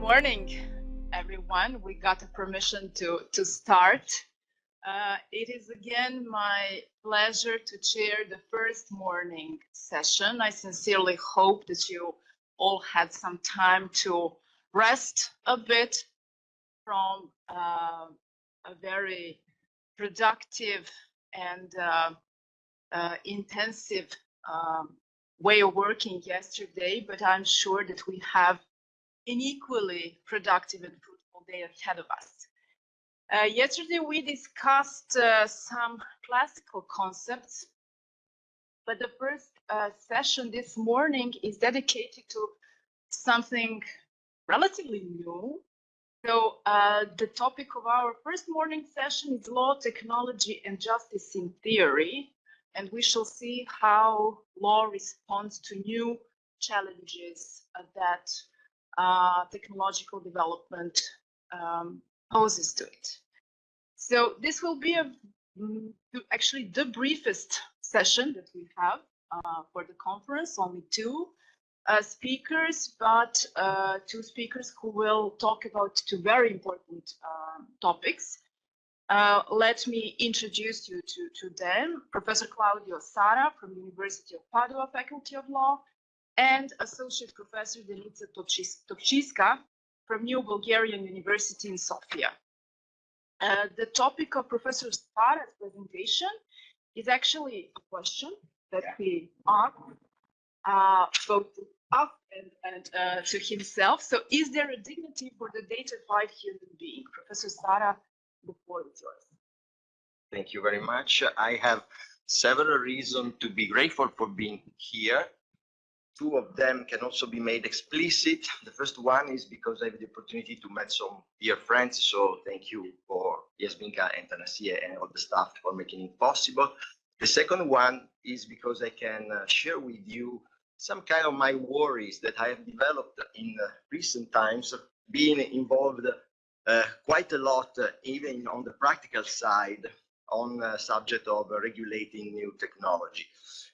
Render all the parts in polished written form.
morning, everyone. We got a permission to start. It is again my pleasure to chair the first morning session. I sincerely hope that you all had some time to rest a bit from a very productive and intensive way of working yesterday, but I'm sure that we have an equally productive and fruitful day ahead of us. Yesterday we discussed some classical concepts, but the first session this morning is dedicated to something relatively new. So the topic of our first morning session is law, technology, and justice in theory, and we shall see how law responds to new challenges that technological development poses to it. So this will be actually the briefest session that we have for the conference, only two speakers, but two speakers who will talk about two very important topics. Let me introduce you to them. Professor Claudio Sarra from University of Padua Faculty of Law, and Associate Professor Denitza Toptchiyska from New Bulgarian University in Sofia. The topic of Professor Sarra's presentation is actually a question that he asked both to us and to himself. So, is there a dignity for the datafied human being? Professor Sarra, the floor is yours. Thank you very much. I have several reasons to be grateful for being here. Two of them can also be made explicit. The first one is because I have the opportunity to meet some dear friends. So thank you for Yasminka and Tanasia and all the staff for making it possible. The second one is because I can share with you some kind of my worries that I have developed in recent times, being involved quite a lot, even on the practical side, on the subject of regulating new technology.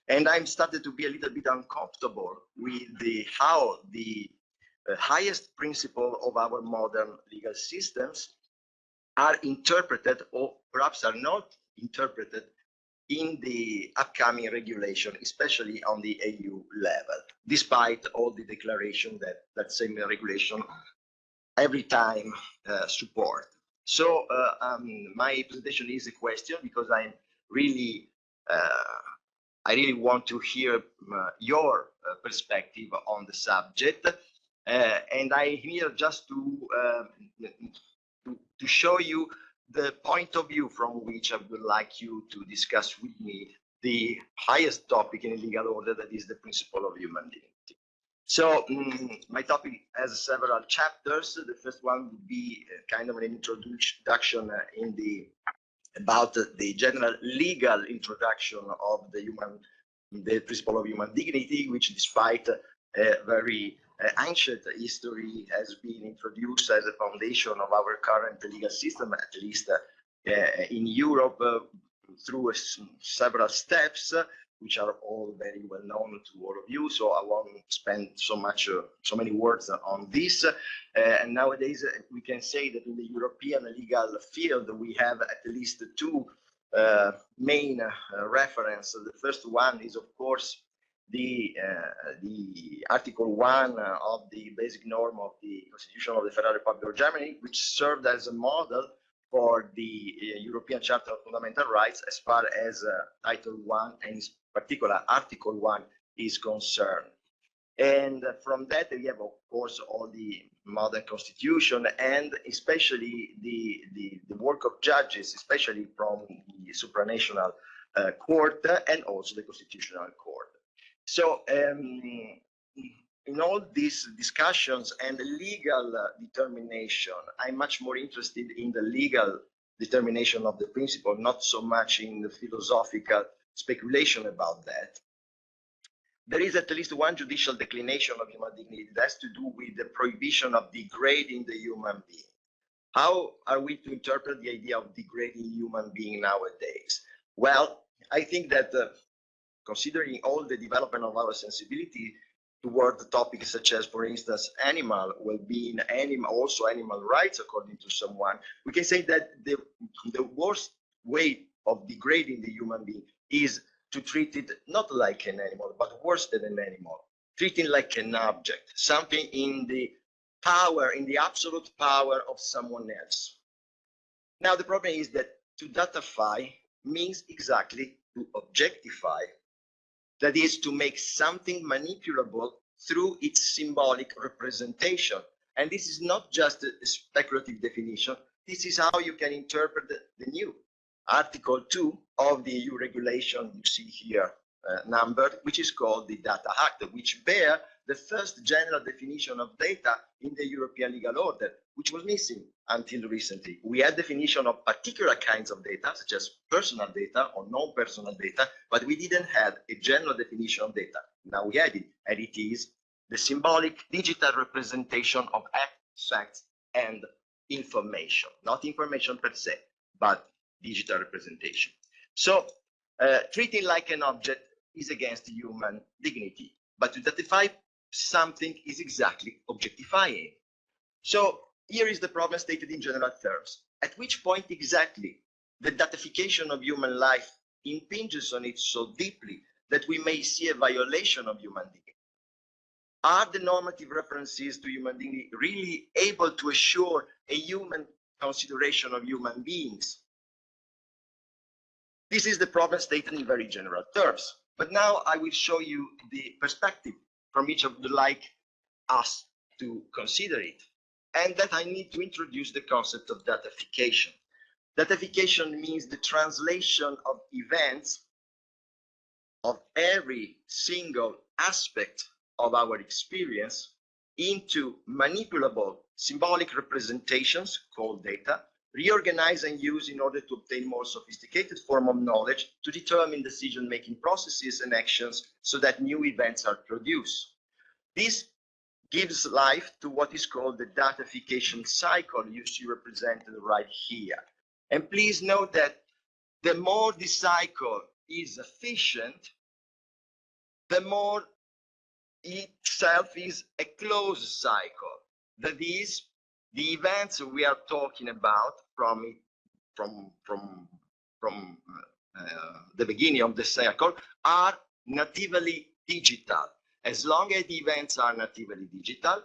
And I'm started to be a little bit uncomfortable with how the highest principle of our modern legal systems are interpreted, or perhaps are not interpreted, in the upcoming regulation, especially on the EU level, despite all the declaration that that same regulation every time support. So my presentation is a question because I'm really I really want to hear your perspective on the subject, and I'm here just to show you the point of view from which I would like you to discuss with me the highest topic in legal order, that is the principle of human dignity. So my topic has several chapters. The first one would be kind of an introduction about the general legal introduction of the principle of human dignity, which, despite a very ancient history, has been introduced as a foundation of our current legal system, at least in Europe, through several steps, which are all very well known to all of you. So I won't spend so many words on this. And nowadays, we can say that in the European legal field, we have at least two main references. The first one is, of course, the Article 1 of the basic norm of the Constitution of the Federal Republic of Germany, which served as a model for the European Charter of Fundamental Rights as far as Title 1 and in particular Article 1 is concerned. And from that, we have, of course, all the modern constitution, and especially the work of judges, especially from the supranational court and also the constitutional court. So in all these discussions and legal determination, I'm much more interested in the legal determination of the principle, not so much in the philosophical speculation about that. There is at least one judicial declination of human dignity that has to do with the prohibition of degrading the human being. How are we to interpret the idea of degrading human being nowadays? Well, I think that considering all the development of our sensibility, toward the topics such as, for instance, animal well-being, also animal rights, according to someone, we can say that the worst way of degrading the human being is to treat it not like an animal, but worse than an animal, treating like an object, something in the power, in the absolute power of someone else. Now, the problem is that to datafy means exactly to objectify. That is, to make something manipulable through its symbolic representation. And this is not just a speculative definition. This is how you can interpret the new Article 2 of the EU regulation you see here numbered, which is called the Data Act, which bear the first general definition of data in the European legal order, which was missing until recently. We had definition of particular kinds of data, such as personal data or non-personal data, but we didn't have a general definition of data. Now we had it, and it is the symbolic digital representation of facts and information, not information per se, but digital representation. So treating like an object is against human dignity, but to datify something is exactly objectifying. So here is the problem stated in general terms. At which point exactly the datification of human life impinges on it so deeply that we may see a violation of human dignity? Are the normative references to human dignity really able to assure a human consideration of human beings? This is the problem stated in very general terms. But now I will show you the perspective from each of the like us to consider it. And that I need to introduce the concept of datafication. Datafication means the translation of events of every single aspect of our experience into manipulable symbolic representations called data, reorganized and used in order to obtain more sophisticated form of knowledge to determine decision-making processes and actions so that new events are produced. This gives life to what is called the datafication cycle you see represented right here. And please note that the more the cycle is efficient, the more itself is a closed cycle. That is, the events we are talking about from the beginning of the cycle are natively digital. As long as the events are natively digital,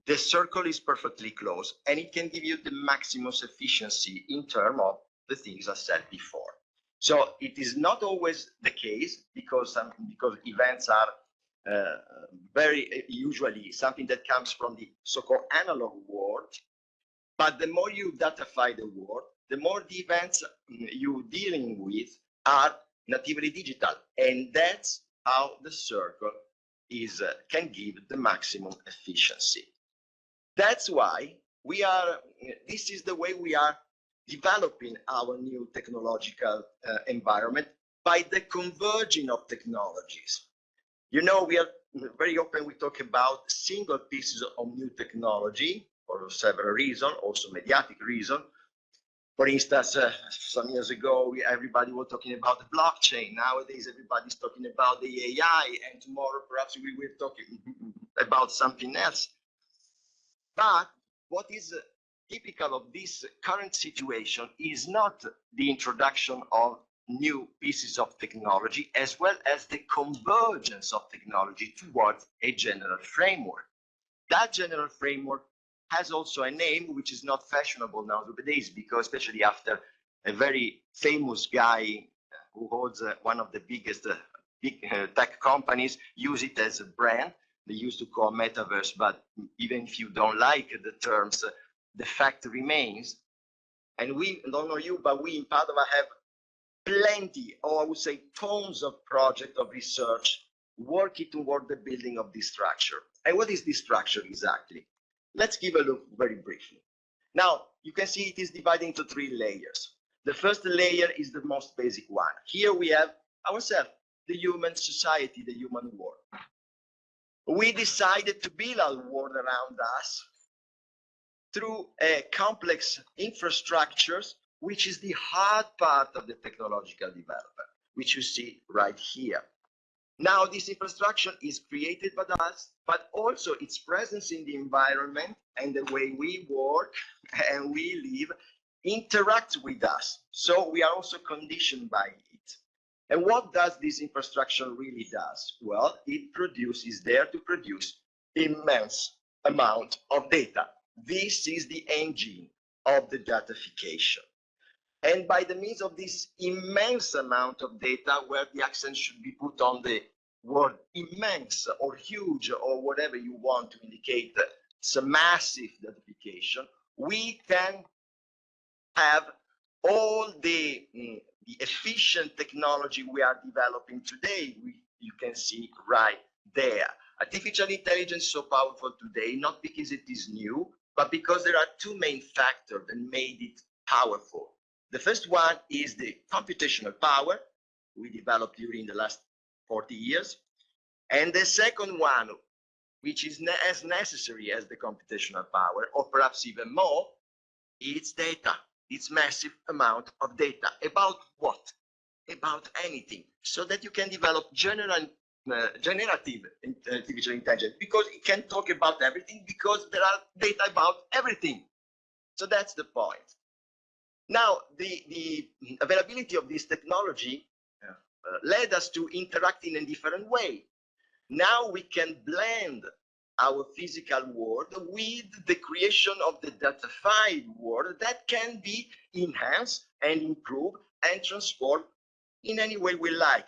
the circle is perfectly closed, and it can give you the maximum efficiency in terms of the things I said before. So it is not always the case because events are very usually something that comes from the so-called analog world. But the more you datafy the world, the more the events you're dealing with are natively digital, and that's how the circle is can give the maximum efficiency. That's why we are. This is the way we are developing our new technological environment, by the converging of technologies. You know, we are very often we talk about single pieces of new technology for several reasons, also mediatic reasons. For instance, some years ago, everybody was talking about the blockchain. Nowadays, everybody's talking about the AI, and tomorrow perhaps we will talk about something else. But what is typical of this current situation is not the introduction of new pieces of technology, as well as the convergence of technology towards a general framework. That general framework has also a name which is not fashionable nowadays, because especially after a very famous guy who holds one of the biggest big tech companies use it as a brand. They used to call metaverse, but even if you don't like the terms, the fact remains. And we don't know you, but we in Padova have plenty, or I would say tons of projects of research working toward the building of this structure. And what is this structure exactly? Let's give a look very briefly. Now, you can see it is divided into 3 layers. The first layer is the most basic one. Here we have ourselves, the human society, the human world. We decided to build our world around us through a complex infrastructures, which is the hard part of the technological development, which you see right here. Now, this infrastructure is created by us, but also its presence in the environment and the way we work and we live interacts with us. So we are also conditioned by it. And what does this infrastructure really does? Well, it is there to produce immense amount of data. This is the engine of the datafication. And by the means of this immense amount of data, where the accent should be put on the word immense or huge or whatever you want to indicate that it's a massive datafication, we can have all the efficient technology we are developing today. You can see right there. Artificial intelligence is so powerful today, not because it is new, but because there are two main factors that made it powerful. The first one is the computational power we developed during the last 40 years. And the second one, which is as necessary as the computational power, or perhaps even more, it's data. It's massive amount of data. About what? About anything. So that you can develop generative artificial intelligence, because it can talk about everything, because there are data about everything. So that's the point. Now, the availability of this technology led us to interact in a different way. Now we can blend our physical world with the creation of the datafied world that can be enhanced and improved and transformed in any way we like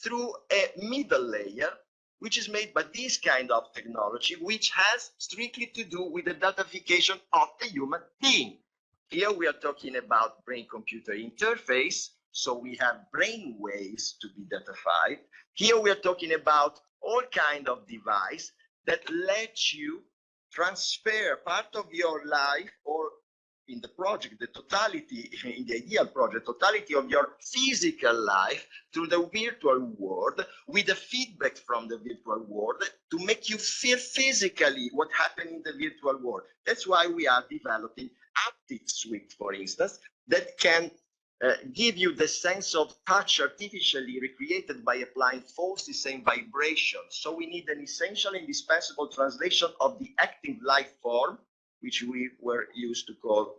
through a middle layer, which is made by this kind of technology, which has strictly to do with the datafication of the human being. Here we are talking about brain-computer interface, so we have brain waves to be datafied. Here we are talking about all kind of device that lets you transfer part of your life, or in the project, the totality, in the ideal project, totality of your physical life to the virtual world, with the feedback from the virtual world to make you feel physically what happened in the virtual world. That's why we are developing Aptic Suite, for instance, that can give you the sense of touch artificially recreated by applying forces and vibrations. So we need an essential, indispensable translation of the active life form, which we were used to call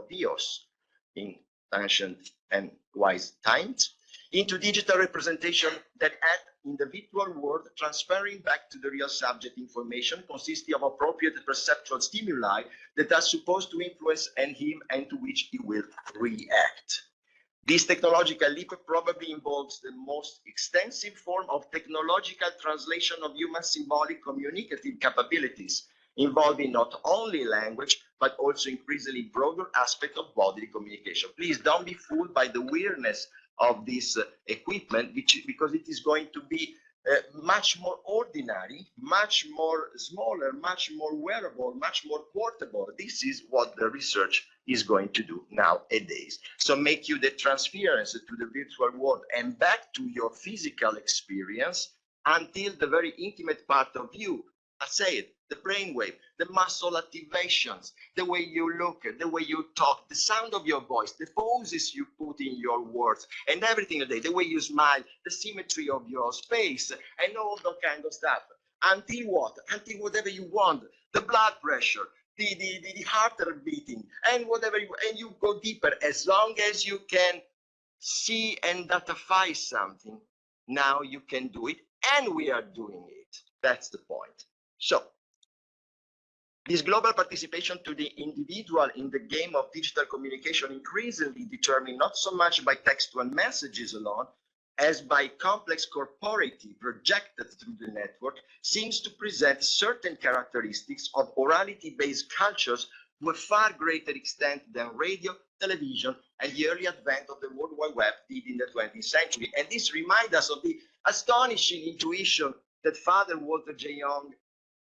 Dios in ancient and wise times, into digital representation that act in the virtual world, transferring back to the real subject information consisting of appropriate perceptual stimuli that are supposed to influence him and to which he will react. This technological leap probably involves the most extensive form of technological translation of human symbolic communicative capabilities, involving not only language, but also increasingly broader aspect of bodily communication. Please don't be fooled by the weirdness of this equipment, because it is going to be much more ordinary, much more smaller, much more wearable, much more portable. This is what the research is going to do nowadays. So make you the transference to the virtual world and back to your physical experience until the very intimate part of you, I say it, the brainwave, the muscle activations, the way you look, the way you talk, the sound of your voice, the poses you put in your words, and everything today, the way you smile, the symmetry of your face, and all that kind of stuff. Until what? Until whatever you want, the blood pressure, the heart beating, and whatever and you go deeper, as long as you can see and datify something. Now you can do it, and we are doing it. That's the point. So this global participation to the individual in the game of digital communication, increasingly determined not so much by textual messages alone, as by complex corpority projected through the network, seems to present certain characteristics of orality-based cultures to a far greater extent than radio, television, and the early advent of the World Wide Web did in the 20th century. And this reminds us of the astonishing intuition that Father Walter J. Young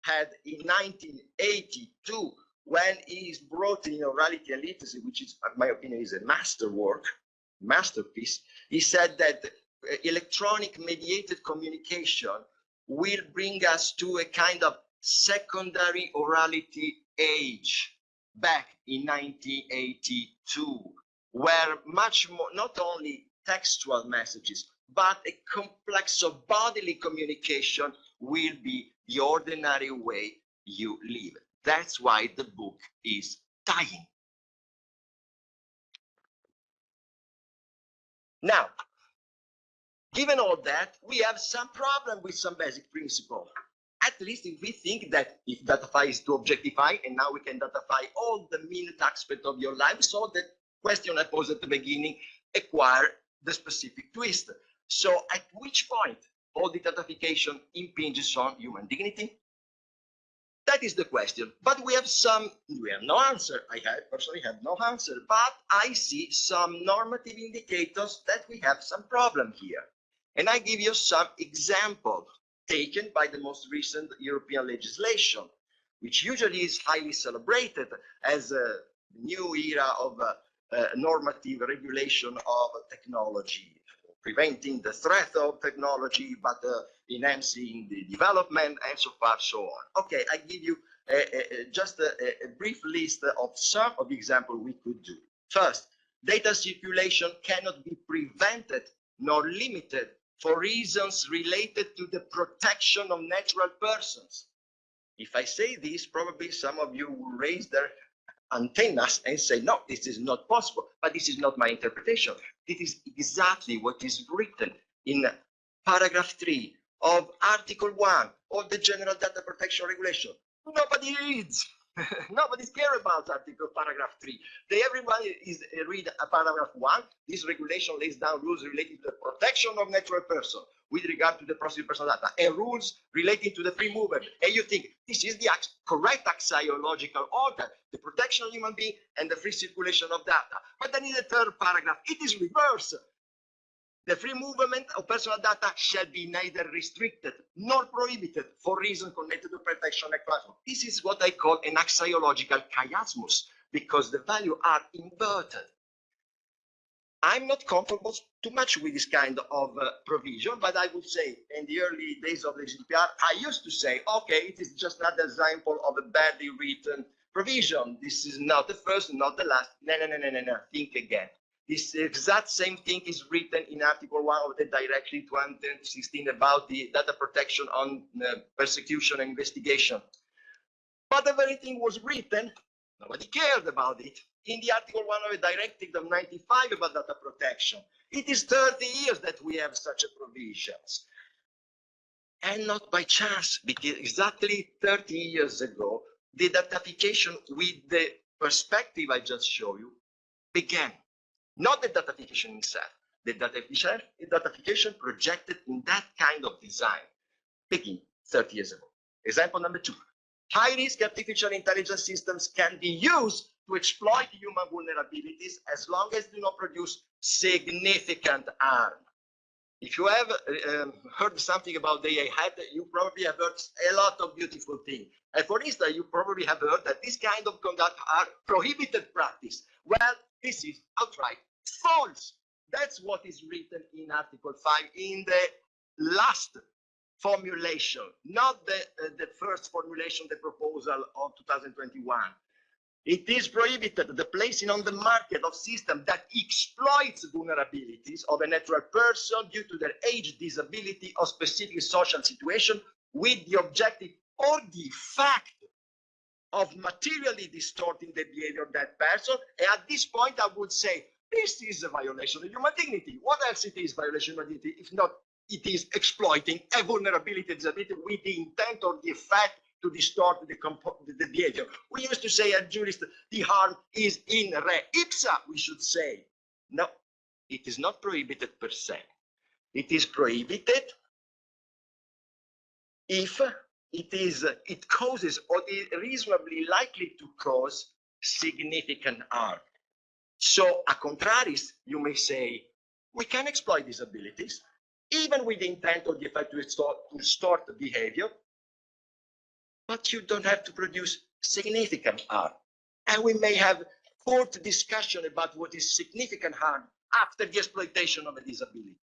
had in 1982, when he brought in orality and literacy, which is, in my opinion, is a masterpiece. He said that electronic mediated communication will bring us to a kind of secondary orality age back in 1982, where much more, not only textual messages, but a complex of bodily communication will be the ordinary way you live. That's why the book is dying. Now, given all that, we have some problem with some basic principle. At least if we think that if Datafied is to objectify, and now we can Datafy all the minute aspect of your life, so the question I posed at the beginning acquire the specific twist. So at which point all the datafication impinges on human dignity? That is the question. But we have no answer. I personally have no answer, but I see some normative indicators that we have some problem here. And I give you some examples taken by the most recent European legislation, which usually is highly celebrated as a new era of normative regulation of technology, preventing the threat of technology, but enhancing the development and so far, so on. Okay, I give you just a brief list of some of the examples we could do. First, data circulation cannot be prevented nor limited for reasons related to the protection of natural persons. If I say this, probably some of you will raise their antennas and say, no, this is not possible, but this is not my interpretation. This is exactly what is written in paragraph 3 of Article 1 of the General Data Protection Regulation. Nobody reads. Nobody cares about paragraph 3. Everybody is read paragraph 1. This regulation lays down rules related to the protection of natural person with regard to the processing of personal data and rules relating to the free movement. And you think this is the correct axiological order, the protection of human being and the free circulation of data. But then in the third paragraph, it is reversed. The free movement of personal data shall be neither restricted nor prohibited for reasons connected to protection and class. This is what I call an axiological chiasmus, because the values are inverted. I'm not comfortable too much with this kind of provision, but I would say in the early days of the GDPR, I used to say, okay, it is just another example of a badly written provision. This is not the first, not the last. No, think again. This exact same thing is written in Article 1 of the Directive 2016 about the data protection on persecution and investigation. But the very thing was written, nobody cared about it, in the Article 1 of the Directive of 95 about data protection. It is 30 years that we have such a provisions. And not by chance, because exactly 30 years ago, the datafication with the perspective I just showed you began. Not the datafication itself, the datafication projected in that kind of design, beginning 30 years ago. Example number 2, high-risk artificial intelligence systems can be used to exploit human vulnerabilities as long as they do not produce significant harm. If you have heard something about the AI, you probably have heard a lot of beautiful things. And for instance, you probably have heard that this kind of conduct are prohibited practice. Well, this is outright false. That's what is written in Article 5 in the last formulation, not the first formulation, the proposal of 2021. It is prohibited the placing on the market of systems that exploits vulnerabilities of a natural person due to their age, disability, or specific social situation with the objective or the fact of materially distorting the behavior of that person. And at this point, I would say, this is a violation of human dignity. What else it is violation of human dignity if not it is exploiting a vulnerability, disability with the intent or the effect to distort the behavior. We used to say as jurists, the harm is in re ipsa, we should say. No, it is not prohibited per se. It is prohibited if it causes or is reasonably likely to cause significant harm. So, a contraris, you may say, we can exploit disabilities, even with the intent or the effect to distort the behavior, but you don't have to produce significant harm. And we may have court discussion about what is significant harm after the exploitation of a disability.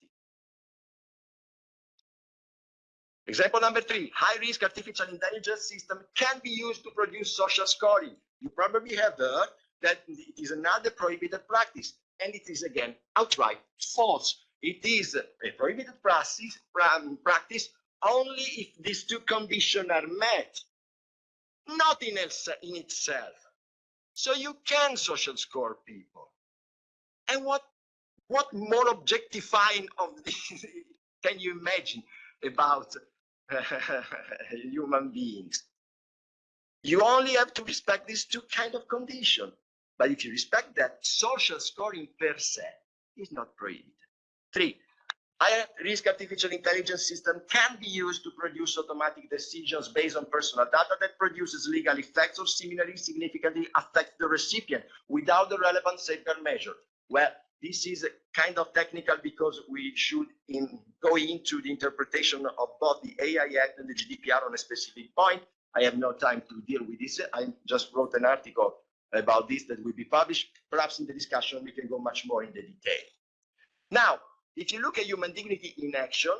Example number 3, high-risk artificial intelligence system can be used to produce social scoring. You probably have heard that it is another prohibited practice, and it is again outright false. it is a prohibited practice only if these two conditions are met, not in itself. So you can social score people. And what more objectifying of this can you imagine about human beings? You only have to respect these two kind of conditions. But if you respect that, social scoring per se is not prohibited. 3, high-risk artificial intelligence system can be used to produce automatic decisions based on personal data that produces legal effects or similarly significantly affect the recipient without the relevant safeguard measure. Well, this is a kind of technical because we should go into the interpretation of both the AI Act and the GDPR on a specific point. I have no time to deal with this. I just wrote an article about this that will be published. Perhaps in the discussion, we can go much more in the detail. Now, if you look at human dignity in action,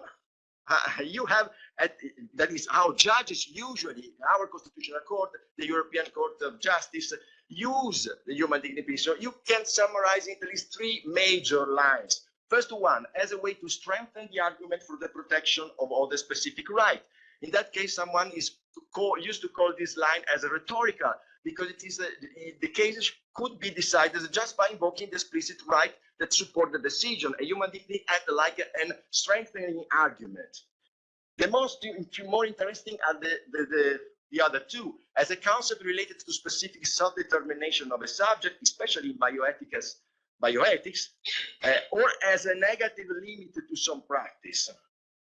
you have, that is how judges usually, our constitutional court, the European Court of Justice, use the human dignity. So you can summarize it at least 3 major lines. First one, as a way to strengthen the argument for the protection of all the specific right. In that case, someone used to call this line as a rhetorical, because it is the cases could be decided just by invoking the explicit right that support the decision. A human dignity act like a strengthening argument. The more interesting are the other 2, as a concept related to specific self-determination of a subject, especially in bioethics, or as a negative limit to some practice,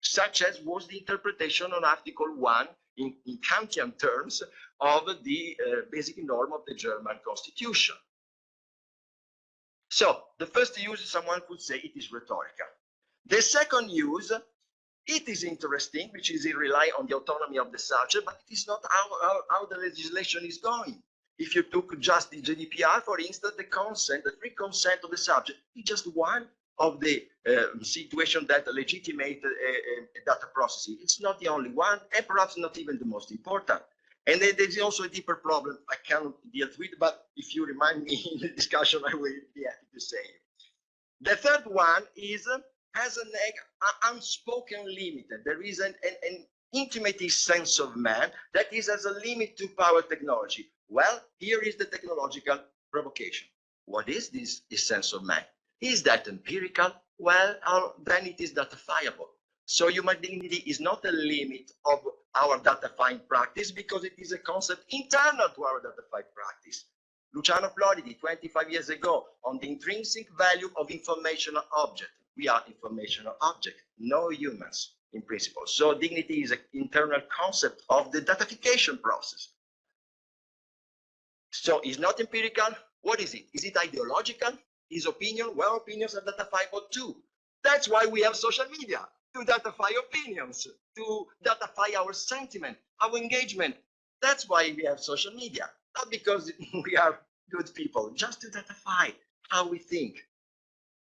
such as was the interpretation on Article 1 in Kantian terms of the basic norm of the German Constitution. So the first use, someone could say it is rhetorical. The second use, it is interesting, which is it rely on the autonomy of the subject, but it is not how the legislation is going. If you took just the GDPR, for instance, the free consent of the subject is just one of the situation that legitimate a data processing. It's not the only one, and perhaps not even the most important. And then there's also a deeper problem I cannot deal with, but if you remind me in the discussion, I will be happy to say it. The third one is has an unspoken limit. There is an intimate sense of man that is as a limit to power technology. Well, here is the technological provocation. What is this sense of man? Is that empirical? Well, then it is datafiable. So human dignity is not a limit of our datafied practice because it is a concept internal to our datafied practice. Luciano Floridi, 25 years ago, on the intrinsic value of informational object. We are informational object, no humans in principle. So dignity is an internal concept of the datafication process. So it's not empirical. What is it? Is it ideological? Is opinion? Well, opinions are datafiable too. That's why we have social media, to datafy opinions, to datafy our sentiment, our engagement. That's why we have social media, not because we are good people, just to datafy how we think.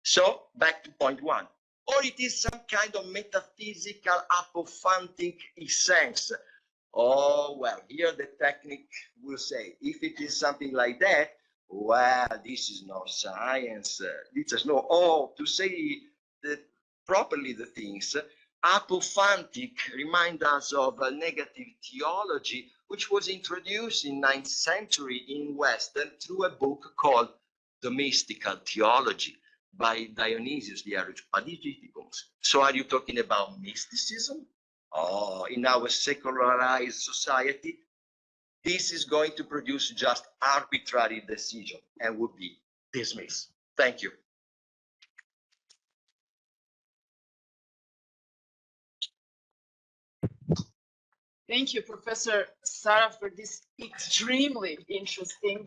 So back to point 1. Or it is some kind of metaphysical apophantic essence. Oh, well, here the technique will say, if it is something like that, well, this is no science. This is no, to say properly the things, apophantic remind us of a negative theology, which was introduced in 9th century in Western through a book called The Mystical Theology by Dionysius the Areopagiticus. So are you talking about mysticism? Oh, in our secularized society, this is going to produce just arbitrary decision and would be dismissed. Thank you. Thank you, Professor Sarra, for this extremely interesting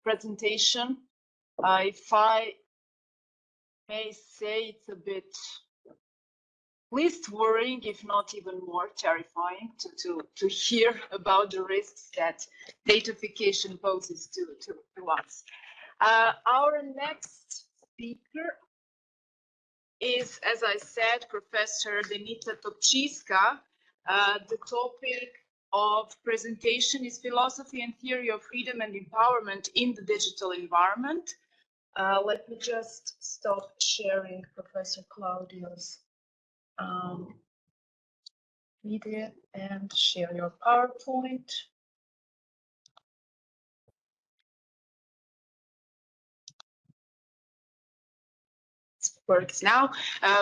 presentation. If I may say, it's a bit least worrying, if not even more terrifying, to hear about the risks that datafication poses to us. Our next speaker is, as I said, Professor Denitza Toptchiyska. The topic of presentation is Philosophy and Theory of Freedom and Empowerment in the Digital Environment. Let me just stop sharing Professor Claudio's video and share your PowerPoint. It works now.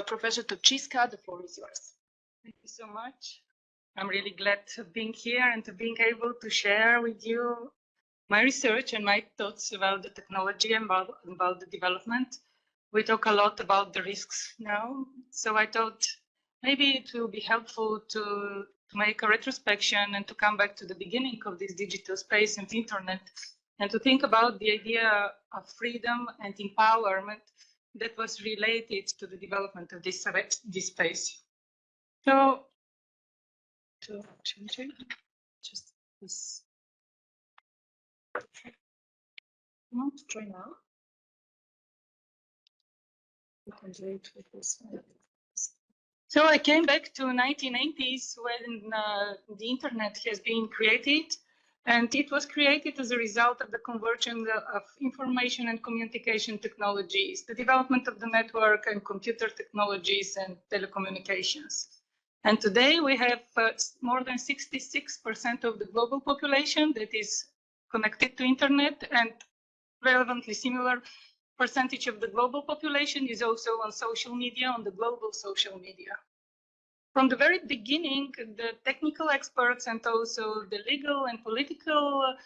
Professor Toptchiyska, the floor is yours. Thank you so much. I'm really glad to being here and to being able to share with you my research and my thoughts about the technology and about the development. We talk a lot about the risks now, so I thought maybe it will be helpful to make a retrospection and to come back to the beginning of this digital space and internet, and to think about the idea of freedom and empowerment that was related to the development of this space. So, to change it, just this. You want to try now? You can do it with this one. So I came back to 1980s when the internet has been created, and it was created as a result of the convergence of information and communication technologies, the development of the network and computer technologies and telecommunications. And today we have more than 66% of the global population that is connected to internet, and relevantly similar percentage of the global population is also on social media, on the global social media. From the very beginning, the technical experts and also the legal and political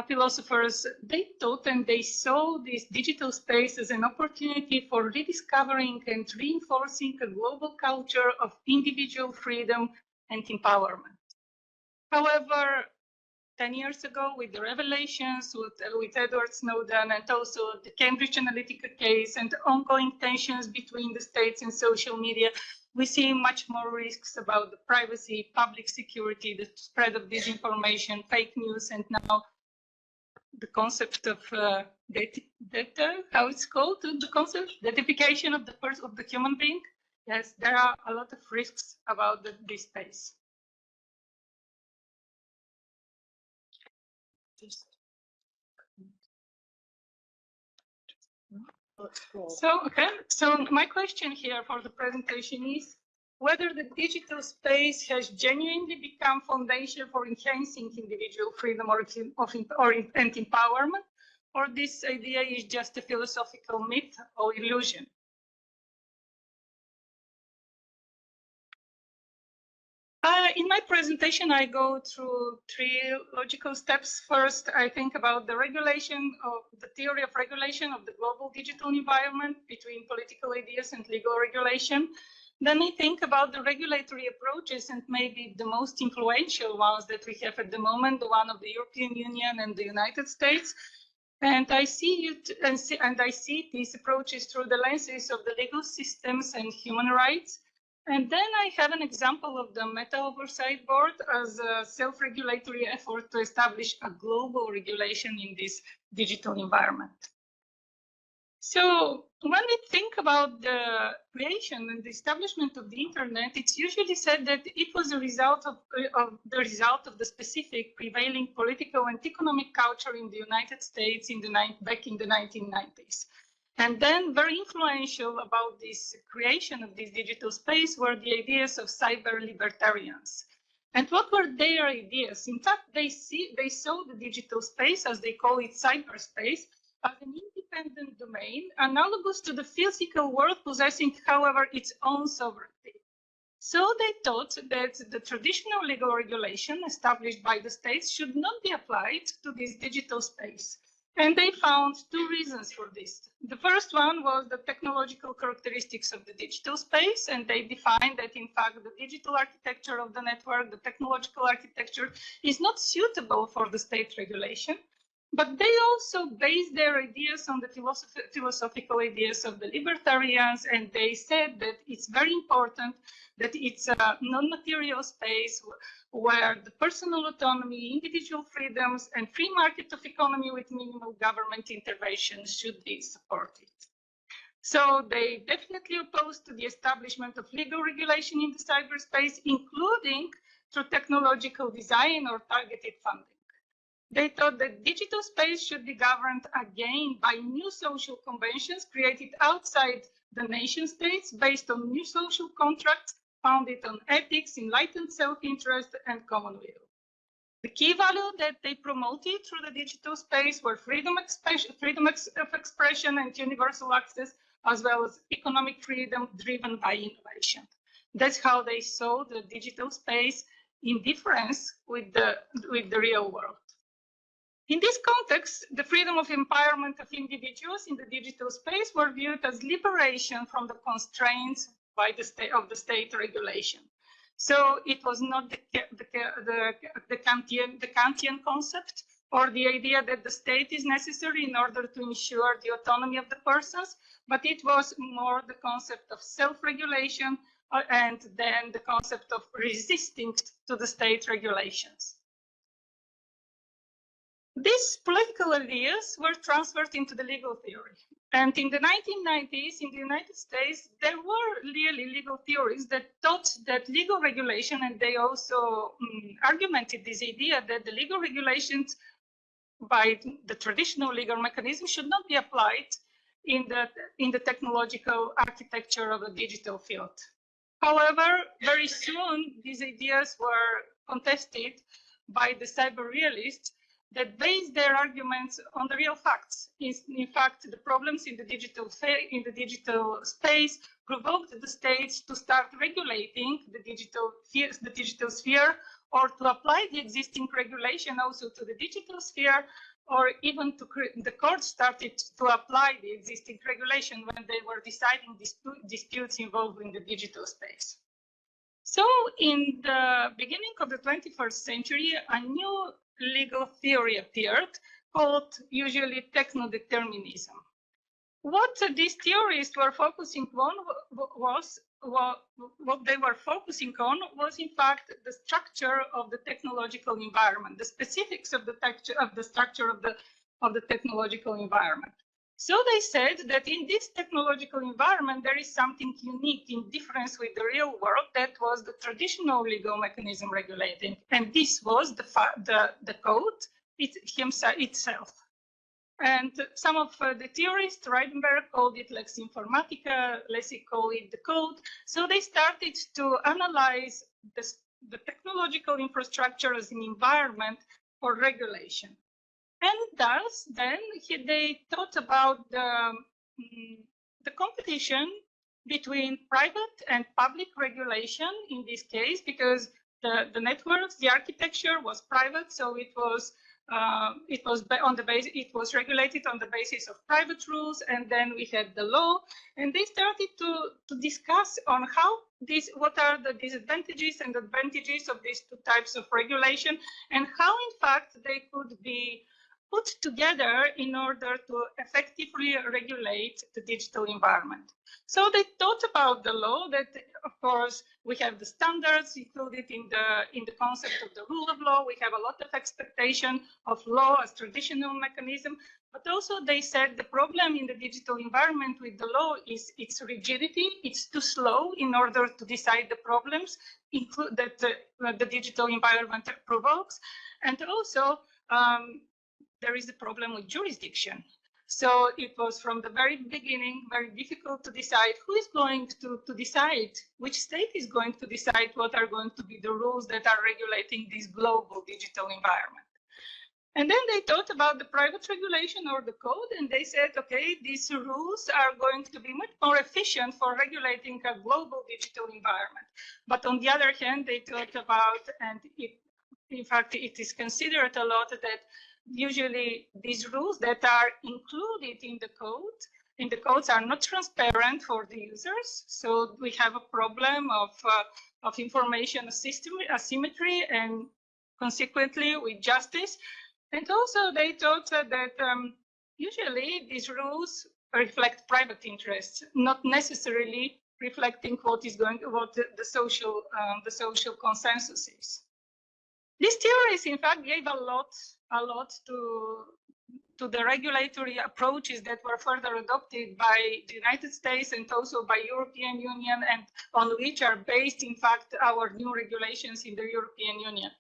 philosophers, they thought and they saw this digital space as an opportunity for rediscovering and reinforcing a global culture of individual freedom and empowerment. However, 10 years ago, with the revelations with Edward Snowden and also the Cambridge Analytica case and the ongoing tensions between the states and social media, we see much more risks about the privacy, public security, the spread of disinformation, fake news, and now the concept of data, how it's called, the concept, datification of the human being. Yes, there are a lot of risks about this space. So my question here for the presentation is whether the digital space has genuinely become foundation for enhancing individual freedom and empowerment, or this idea is just a philosophical myth or illusion. In my presentation, I go through 3 logical steps. First, I think about the regulation of the theory of regulation of the global digital environment between political ideas and legal regulation. Then I think about the regulatory approaches and maybe the most influential ones that we have at the moment, the one of the European Union and the United States. And I see these approaches through the lenses of the legal systems and human rights. And then I have an example of the Meta Oversight Board as a self-regulatory effort to establish a global regulation in this digital environment. So when we think about the creation and the establishment of the internet, it's usually said that it was a result of the specific prevailing political and economic culture in the United States back in the 1990s. And then very influential about this creation of this digital space were the ideas of cyber libertarians. And what were their ideas? In fact, they saw the digital space, as they call it, cyberspace, as an independent domain, analogous to the physical world, possessing, however, its own sovereignty. So they thought that the traditional legal regulation established by the states should not be applied to this digital space. And they found 2 reasons for this. The first one was the technological characteristics of the digital space, and they defined that, in fact, the digital architecture of the network, the technological architecture, is not suitable for the state regulation. But they also based their ideas on the philosophical ideas of the libertarians, and they said that it's very important that it's a non-material space where the personal autonomy, individual freedoms, and free market of economy with minimal government intervention should be supported. So they definitely opposed to the establishment of legal regulation in the cyberspace, including through technological design or targeted funding. They thought that digital space should be governed again by new social conventions created outside the nation states based on new social contracts founded on ethics, enlightened self-interest, and common will. The key value that they promoted through the digital space were freedom of expression and universal access, as well as economic freedom driven by innovation. That's how they saw the digital space in difference with the real world. In this context, the freedom of empowerment of individuals in the digital space were viewed as liberation from the constraints by the state regulation. So it was not the Kantian concept or the idea that the state is necessary in order to ensure the autonomy of the persons, but it was more the concept of self-regulation and then the concept of resisting to the state regulations. These political ideas were transferred into the legal theory. And in the 1990s, in the United States, there were really legal theories that taught that legal regulation, and they also argumented this idea that the legal regulations by the traditional legal mechanism should not be applied in the technological architecture of the digital field. However, very soon, these ideas were contested by the cyber realists that based their arguments on the real facts. In fact, the problems in the digital space provoked the states to start regulating the digital sphere, or to apply the existing regulation also to the digital sphere, or even the courts started to apply the existing regulation when they were deciding disputes involving the digital space. So in the beginning of the 21st century, a new legal theory appeared called usually techno-determinism. What these theorists were focusing on was in fact the structure of the technological environment, the specifics of the structure of the technological environment. So they said that in this technological environment, there is something unique in difference with the real world that was the traditional legal mechanism regulating. And this was the code itself. And some of the theorists, Reidenberg called it lex informatica, Lessig called it the code. So they started to analyze the technological infrastructure as an environment for regulation. And thus, then they thought about the competition between private and public regulation in this case, because the networks, the architecture was private, so it was regulated on the basis of private rules, and then we had the law, and they started to discuss on what are the disadvantages and advantages of these two types of regulation, and how in fact they could be put together in order to effectively regulate the digital environment. So they thought about the law that, of course, we have the standards included in the concept of the rule of law. We have a lot of expectation of law as traditional mechanism, but also they said the problem in the digital environment with the law is its rigidity. It's too slow in order to decide the problems that the digital environment provokes. And also, there is a problem with jurisdiction. So it was from the very beginning very difficult to decide who is going to decide, which state is going to decide what are going to be the rules that are regulating this global digital environment. And then they thought about the private regulation or the code, and they said, okay, these rules are going to be much more efficient for regulating a global digital environment. But on the other hand, they thought about, and in fact, it is considered a lot that usually these rules that are included in the codes are not transparent for the users. So we have a problem of information asymmetry and consequently with justice. And also they thought that usually these rules reflect private interests, not necessarily reflecting what the social consensus is. These theories, in fact, gave a lot to the regulatory approaches that were further adopted by the United States and also by European Union, and on which are based, in fact, our new regulations in the European Union.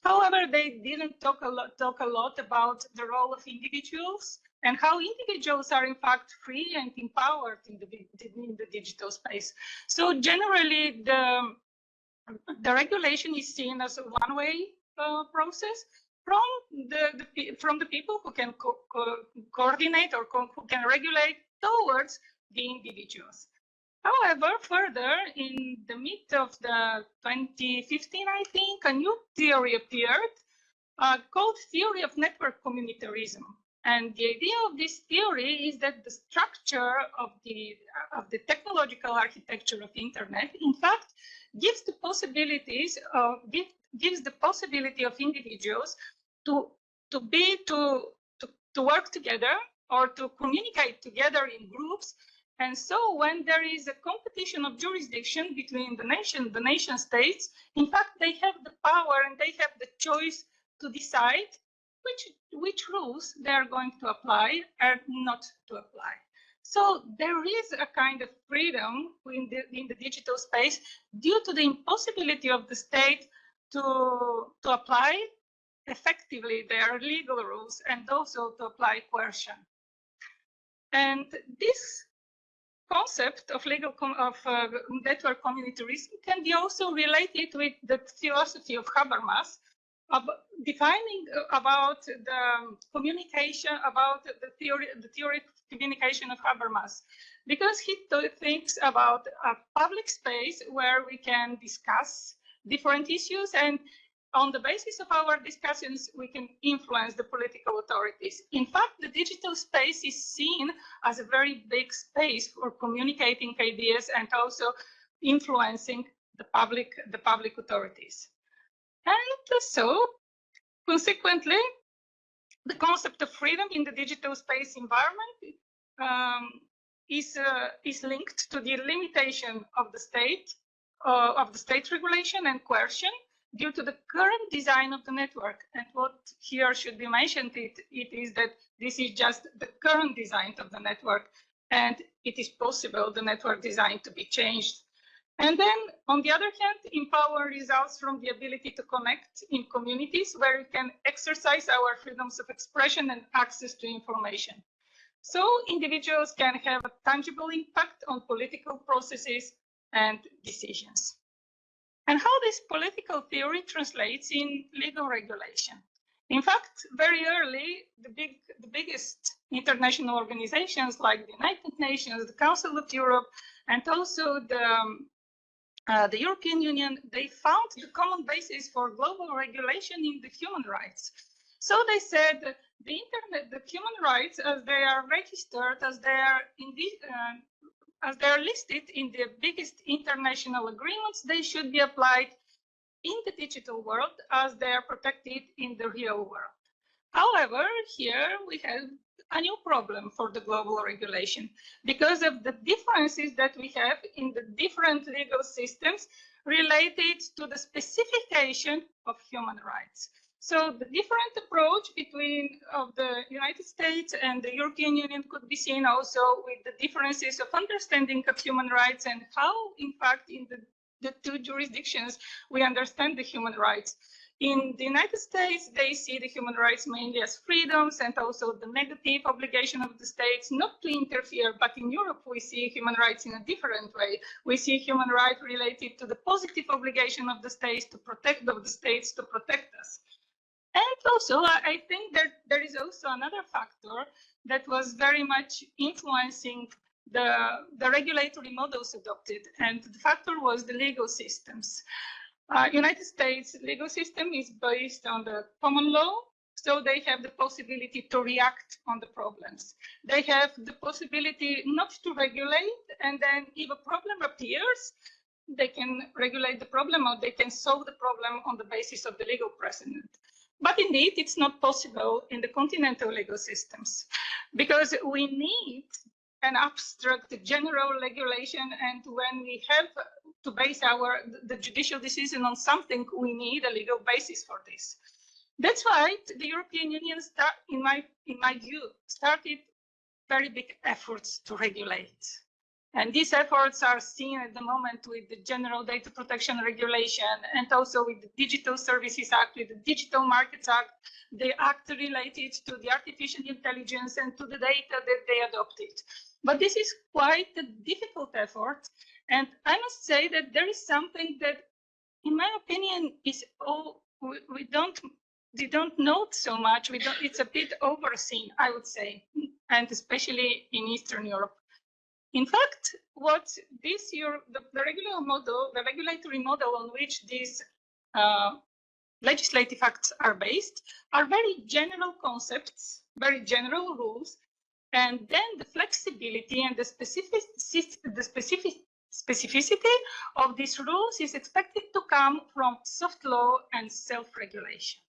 However, they didn't talk a lot about the role of individuals and how individuals are in fact free and empowered in the digital space. So generally, the regulation is seen as a one-way process from the people who can coordinate or who can regulate towards the individuals. However, further, in the mid of the 2015, I think, a new theory appeared called theory of network communitarism. And the idea of this theory is that the structure of the technological architecture of internet, in fact, gives the possibilities of gives the possibility of individuals to work together or to communicate together in groups. And so when there is a competition of jurisdiction between the nation states, in fact, they have the power and they have the choice to decide which rules they are going to apply or not to apply. So there is a kind of freedom in the digital space due to the impossibility of the state to apply effectively their legal rules and also to apply coercion. And this concept of network communitarism can be also related with the philosophy of Habermas, defining about the communication, about the theory of communication of Habermas, because he thinks about a public space where we can discuss different issues, and on the basis of our discussions, we can influence the political authorities. In fact, the digital space is seen as a very big space for communicating ideas and also influencing the public authorities. And so, consequently, the concept of freedom in the digital space environment is linked to the limitation of the state regulation and coercion due to the current design of the network. And what here should be mentioned, it is that this is just the current design of the network, and it is possible the network design to be changed. And then, on the other hand, empower results from the ability to connect in communities where we can exercise our freedoms of expression and access to information. So individuals can have a tangible impact on political processes and decisions. And how this political theory translates in legal regulation. In fact, very early, the biggest international organizations like the United Nations, the Council of Europe, and also the European Union, they found the common basis for global regulation in the human rights. So they said the human rights, as they are registered, as they are listed in the biggest international agreements, they should be applied in the digital world as they are protected in the real world. However, here we have a new problem for the global regulation because of the differences that we have in the different legal systems related to the specification of human rights. So the different approach between the United States and the European Union could be seen also with the differences of understanding of human rights and how, in fact, in the two jurisdictions, we understand the human rights. In the United States, they see the human rights mainly as freedoms and also the negative obligation of the states not to interfere. But in Europe, we see human rights in a different way. We see human rights related to the positive obligation of the states to protect us. And also, I think that there is also another factor that was very much influencing the regulatory models adopted, and the factor was the legal systems. United States legal system is based on the common law, so they have the possibility to react on the problems. They have the possibility not to regulate, and then if a problem appears, they can regulate the problem or they can solve the problem on the basis of the legal precedent. But indeed, it's not possible in the continental legal systems because we need an abstract general regulation, and when we have to base the judicial decision on something, we need a legal basis for this. That's why the European Union, in my view, started very big efforts to regulate. And these efforts are seen at the moment with the General Data Protection Regulation and also with the Digital Services Act, with the Digital Markets Act, the act related to the artificial intelligence and to the data that they adopted. But this is quite a difficult effort. And I must say that there is something that, in my opinion, is we don't note so much. It's a bit overseen, I would say, and especially in Eastern Europe. In fact, what the regulatory model on which these legislative acts are based are very general concepts, very general rules, and then the flexibility and the specificity of these rules is expected to come from soft law and self-regulation.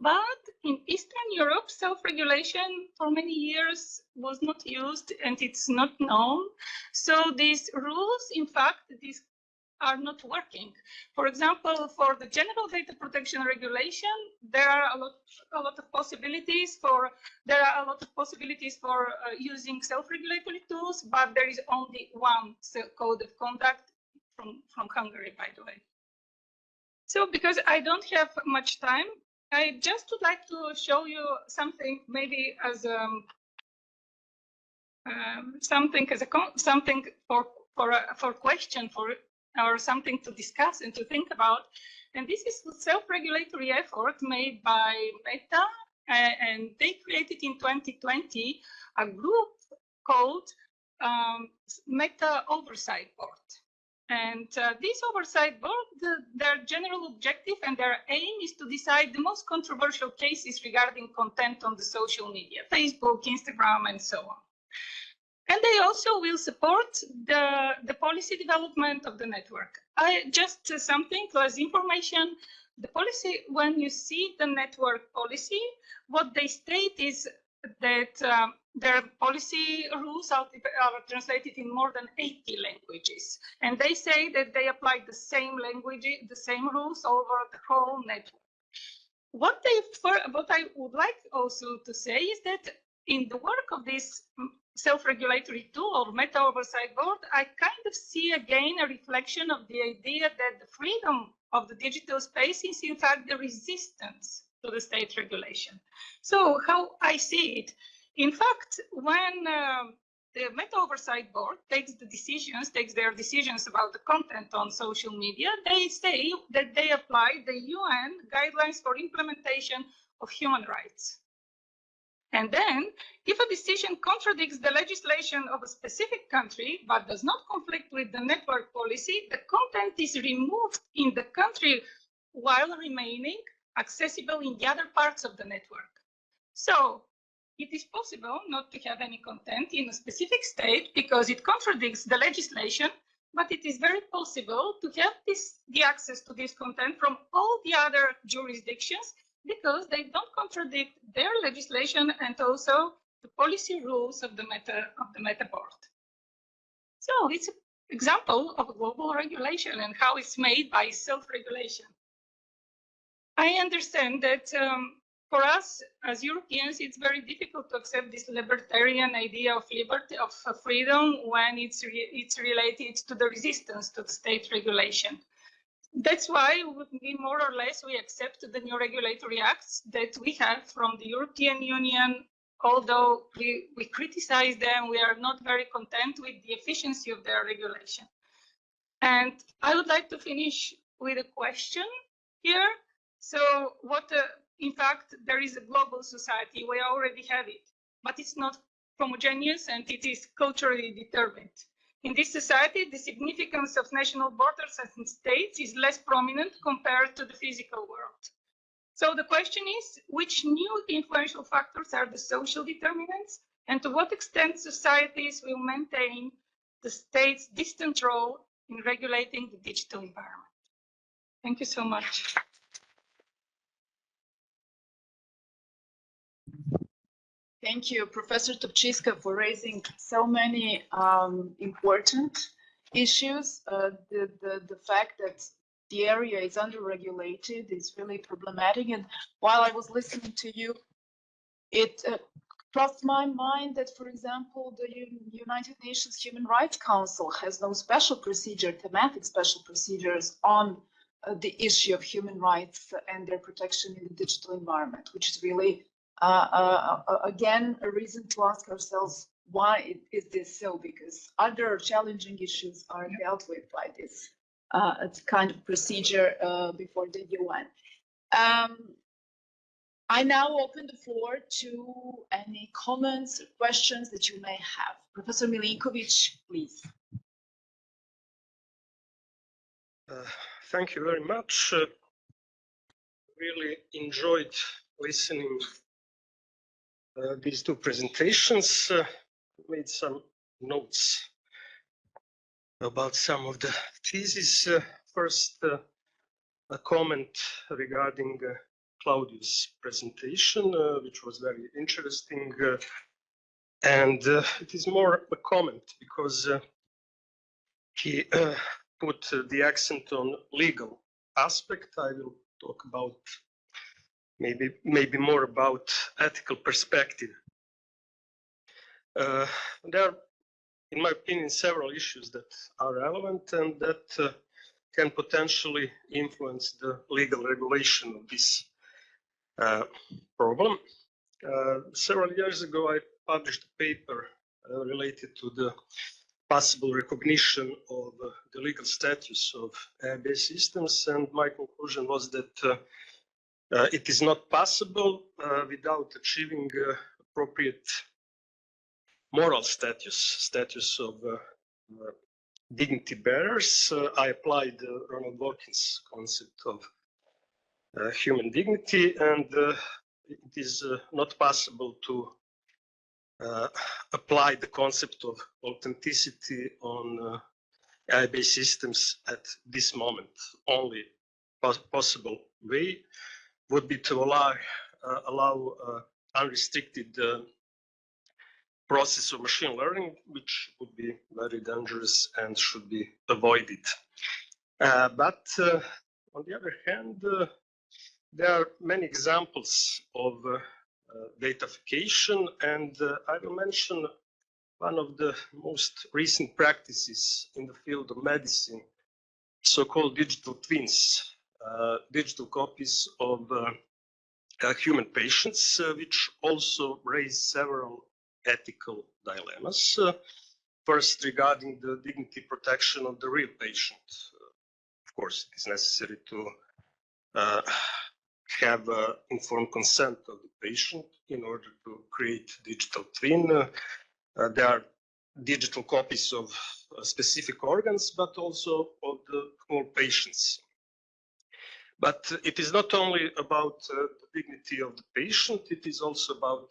But in Eastern Europe, self-regulation for many years was not used and it's not known. So these rules, in fact, these are not working. For example, for the General Data Protection Regulation, there are a lot of possibilities for using self-regulatory tools, but there is only one code of conduct from Hungary, by the way. So because I don't have much time, I just would like to show you something, maybe as something for question or something to discuss and to think about. And this is the self-regulatory effort made by Meta, and they created in 2020 a group called Meta Oversight Board. And this oversight board, their general objective and their aim is to decide the most controversial cases regarding content on the social media, Facebook, Instagram, and so on. And they also will support the policy development of the network. Just something as information, the policy, when you see the network policy, what they state is that their policy rules are translated in more than 80 languages. And they say that they apply the same language, the same rules over the whole network. What I would like also to say is that in the work of this self-regulatory tool or Meta Oversight Board, I kind of see again a reflection of the idea that the freedom of the digital space is in fact the resistance to the state regulation. So how I see it, in fact, when the Meta Oversight Board takes their decisions about the content on social media, they say that they apply the UN guidelines for implementation of human rights. And then, if a decision contradicts the legislation of a specific country, but does not conflict with the network policy, the content is removed in the country while remaining accessible in the other parts of the network. So, it is possible not to have any content in a specific state because it contradicts the legislation, but it is very possible to have the access to this content from all the other jurisdictions because they don't contradict their legislation and also the policy rules of the Meta Board. So it's an example of a global regulation and how it's made by self-regulation. I understand that for us as Europeans, it's very difficult to accept this libertarian idea of liberty, of freedom, when it's related to the resistance to the state regulation. That's why we more or less we accept the new regulatory acts that we have from the European Union. Although we criticize them, we are not very content with the efficiency of their regulation. And I would like to finish with a question here. So in fact, there is a global society, we already have it, but it's not homogeneous and it is culturally determined. In this society, the significance of national borders and states is less prominent compared to the physical world. So the question is, which new influential factors are the social determinants, and to what extent societies will maintain the state's distant role in regulating the digital environment? Thank you so much. Thank you, Professor Toptchiyska, for raising so many important issues. The fact that the area is under-regulated, is really problematic. And while I was listening to you, it crossed my mind that, for example, the United Nations Human Rights Council has no special procedure, thematic special procedures on the issue of human rights and their protection in the digital environment, which is really, again, a reason to ask ourselves, why is this so? Because other challenging issues are dealt with by this kind of procedure before the UN. I now open the floor to any comments or questions that you may have. Professor Milinković, please. Thank you very much. Really enjoyed listening these two presentations. Made some notes about some of the theses. First, a comment regarding Claudio's presentation, which was very interesting. And it is more a comment because he put the accent on legal aspect. I will talk about maybe more about ethical perspective. There are, in my opinion, several issues that are relevant and that can potentially influence the legal regulation of this problem. Several years ago, I published a paper related to the possible recognition of the legal status of AI-based systems, and my conclusion was that it is not possible without achieving appropriate moral status of dignity bearers. I applied Ronald Dworkin's concept of human dignity, and it is not possible to apply the concept of authenticity on AI-based systems at this moment. Only possible way would be to allow unrestricted process of machine learning, which would be very dangerous and should be avoided. But on the other hand, there are many examples of datafication, and I will mention one of the most recent practices in the field of medicine, so-called digital twins, digital copies of human patients, which also raise several ethical dilemmas. First, regarding the dignity protection of the real patient. Of course, it is necessary to have informed consent of the patient in order to create digital twin. There are digital copies of specific organs, but also of the whole patients. But it is not only about the dignity of the patient, it is also about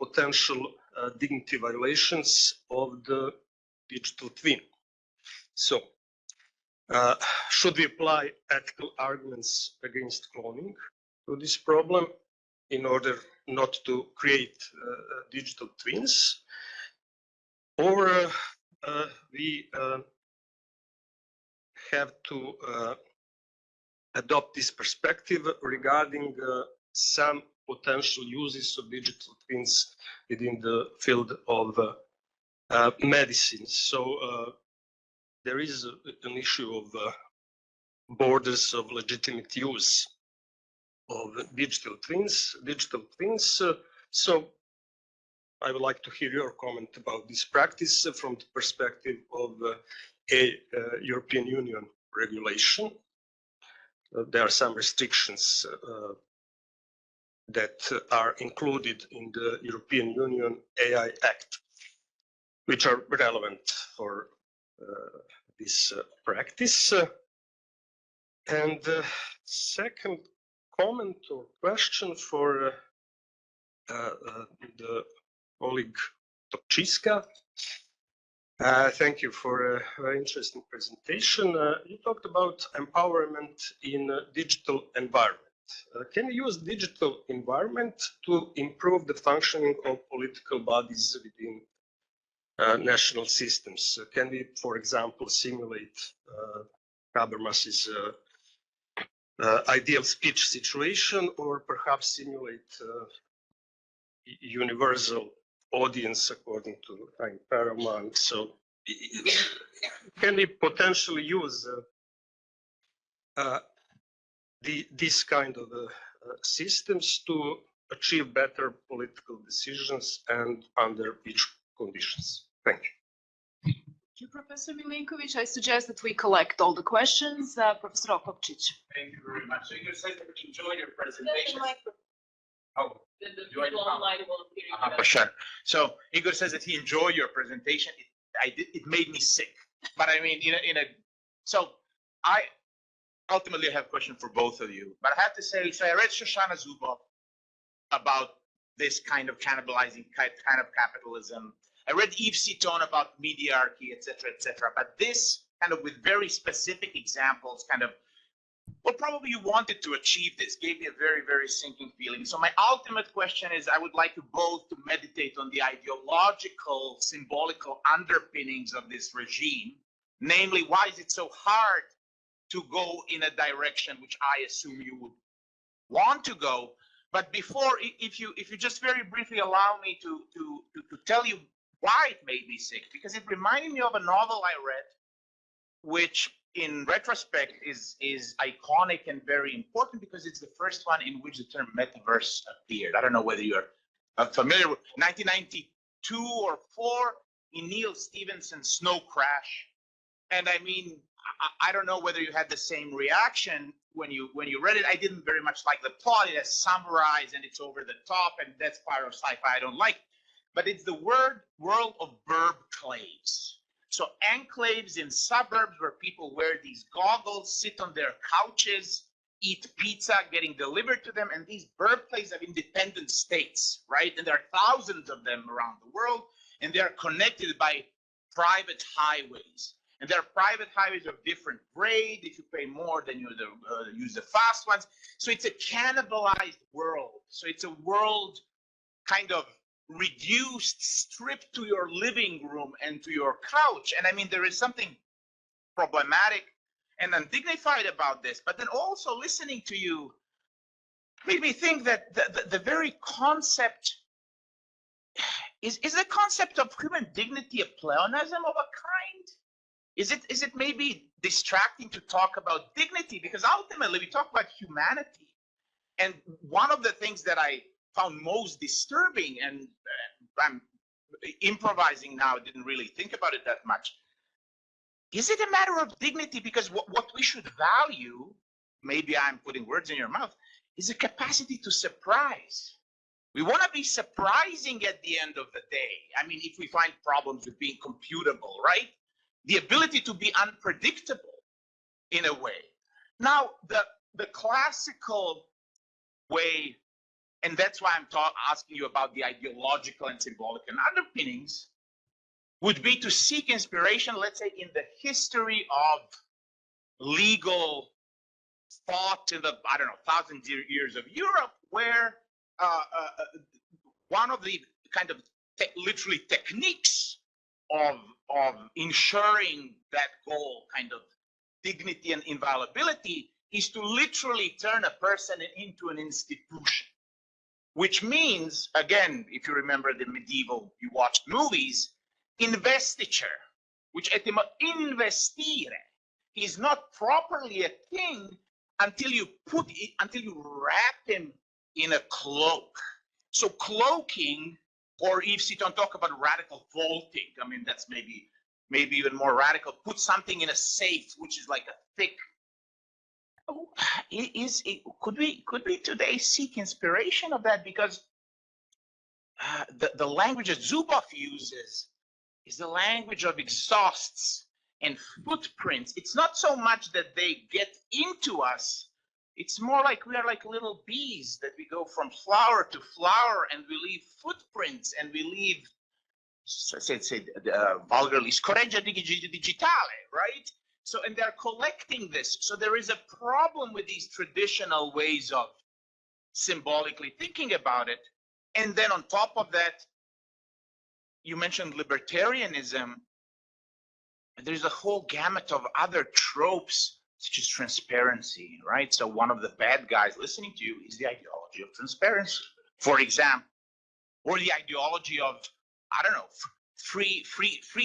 potential dignity violations of the digital twin. So, should we apply ethical arguments against cloning to this problem in order not to create digital twins? Or we have to adopt this perspective regarding some potential uses of digital twins within the field of medicine. So there is an issue of borders of legitimate use of digital twins. So I would like to hear your comment about this practice from the perspective of a European Union regulation. There are some restrictions that are included in the European Union AI Act, which are relevant for this practice. And second comment or question for the colleague Toptchiyska. Thank you for a very interesting presentation. You talked about empowerment in a digital environment. Can you use digital environment to improve the functioning of political bodies within national systems? Can we, for example, simulate Habermas's ideal speech situation, or perhaps simulate universal audience according to time paramount. So can we potentially use these kind of systems to achieve better political decisions and under which conditions? Thank you. Thank you, Professor Milinkovic. I suggest that we collect all the questions. Professor Toptchiyska. Thank you very much. So you said that you enjoyed your presentation. Oh, sure. So Igor says that he enjoyed your presentation. It made me sick. But I mean, so I ultimately have a question for both of you. But I have to say, so I read Shoshana Zuboff about this kind of cannibalizing kind of capitalism. I read Yves Citon about mediarchy, et cetera, but this kind of with very specific examples, kind of, well, probably you wanted to achieve this, gave me a very, very sinking feeling. So my ultimate question is, I would like you both to meditate on the ideological, symbolical underpinnings of this regime. Namely, why is it so hard to go in a direction which I assume you would want to go? But before, if you just very briefly allow me to tell you why it made me sick, because it reminded me of a novel I read, which in retrospect is iconic and very important because it's the first one in which the term metaverse appeared. I don't know whether you're familiar with 1992 or 4 in Neil Stephenson's Snow Crash. And I mean, I don't know whether you had the same reaction when you read it. I didn't very much like the plot. It has summarized and it's over the top, and that's part of sci-fi I don't like. But it's the world of burbclaves. So enclaves in suburbs where people wear these goggles, sit on their couches, eat pizza getting delivered to them, and these burbclaves have independent states, right? And there are thousands of them around the world, and they are connected by private highways. And there are private highways of different grade. If you pay more, then you use the fast ones. So it's a cannibalized world. So it's a world kind of reduced, stripped to your living room and to your couch. And I mean, there is something problematic and undignified about this. But then also listening to you made me think that the very concept is the concept of human dignity a pleonasm of a kind? Is it maybe distracting to talk about dignity? Because ultimately we talk about humanity. And one of the things that I found most disturbing, and I'm improvising now, didn't really think about it that much. Is it a matter of dignity? Because what we should value, maybe I'm putting words in your mouth, is a capacity to surprise. We want to be surprising at the end of the day. I mean, if we find problems with being computable, right? The ability to be unpredictable in a way. Now, the classical way, and that's why I'm asking you about the ideological and symbolic and underpinnings, would be to seek inspiration, let's say, in the history of legal thought in the, I don't know, 1,000 years of Europe, where one of the kind of literally techniques of ensuring that goal, kind of dignity and inviolability, is to literally turn a person into an institution. Which means, again, if you remember the medieval, you watched movies, investiture, which investire, he's not properly a king until you wrap him in a cloak. So cloaking, or if you don't talk about radical vaulting, I mean, that's maybe even more radical, put something in a safe, which is like a thick, could we today seek inspiration of that? Because the language that Zuboff uses is the language of exhausts and footprints. It's not so much that they get into us. It's more like we are like little bees that we go from flower to flower and we leave footprints and we leave, vulgarly, scoreggia digitale, right? So, and they're collecting this. So there is a problem with these traditional ways of symbolically thinking about it. And then on top of that, you mentioned libertarianism. There's a whole gamut of other tropes, such as transparency, right? So one of the bad guys listening to you is the ideology of transparency, for example, or the ideology of, I don't know, free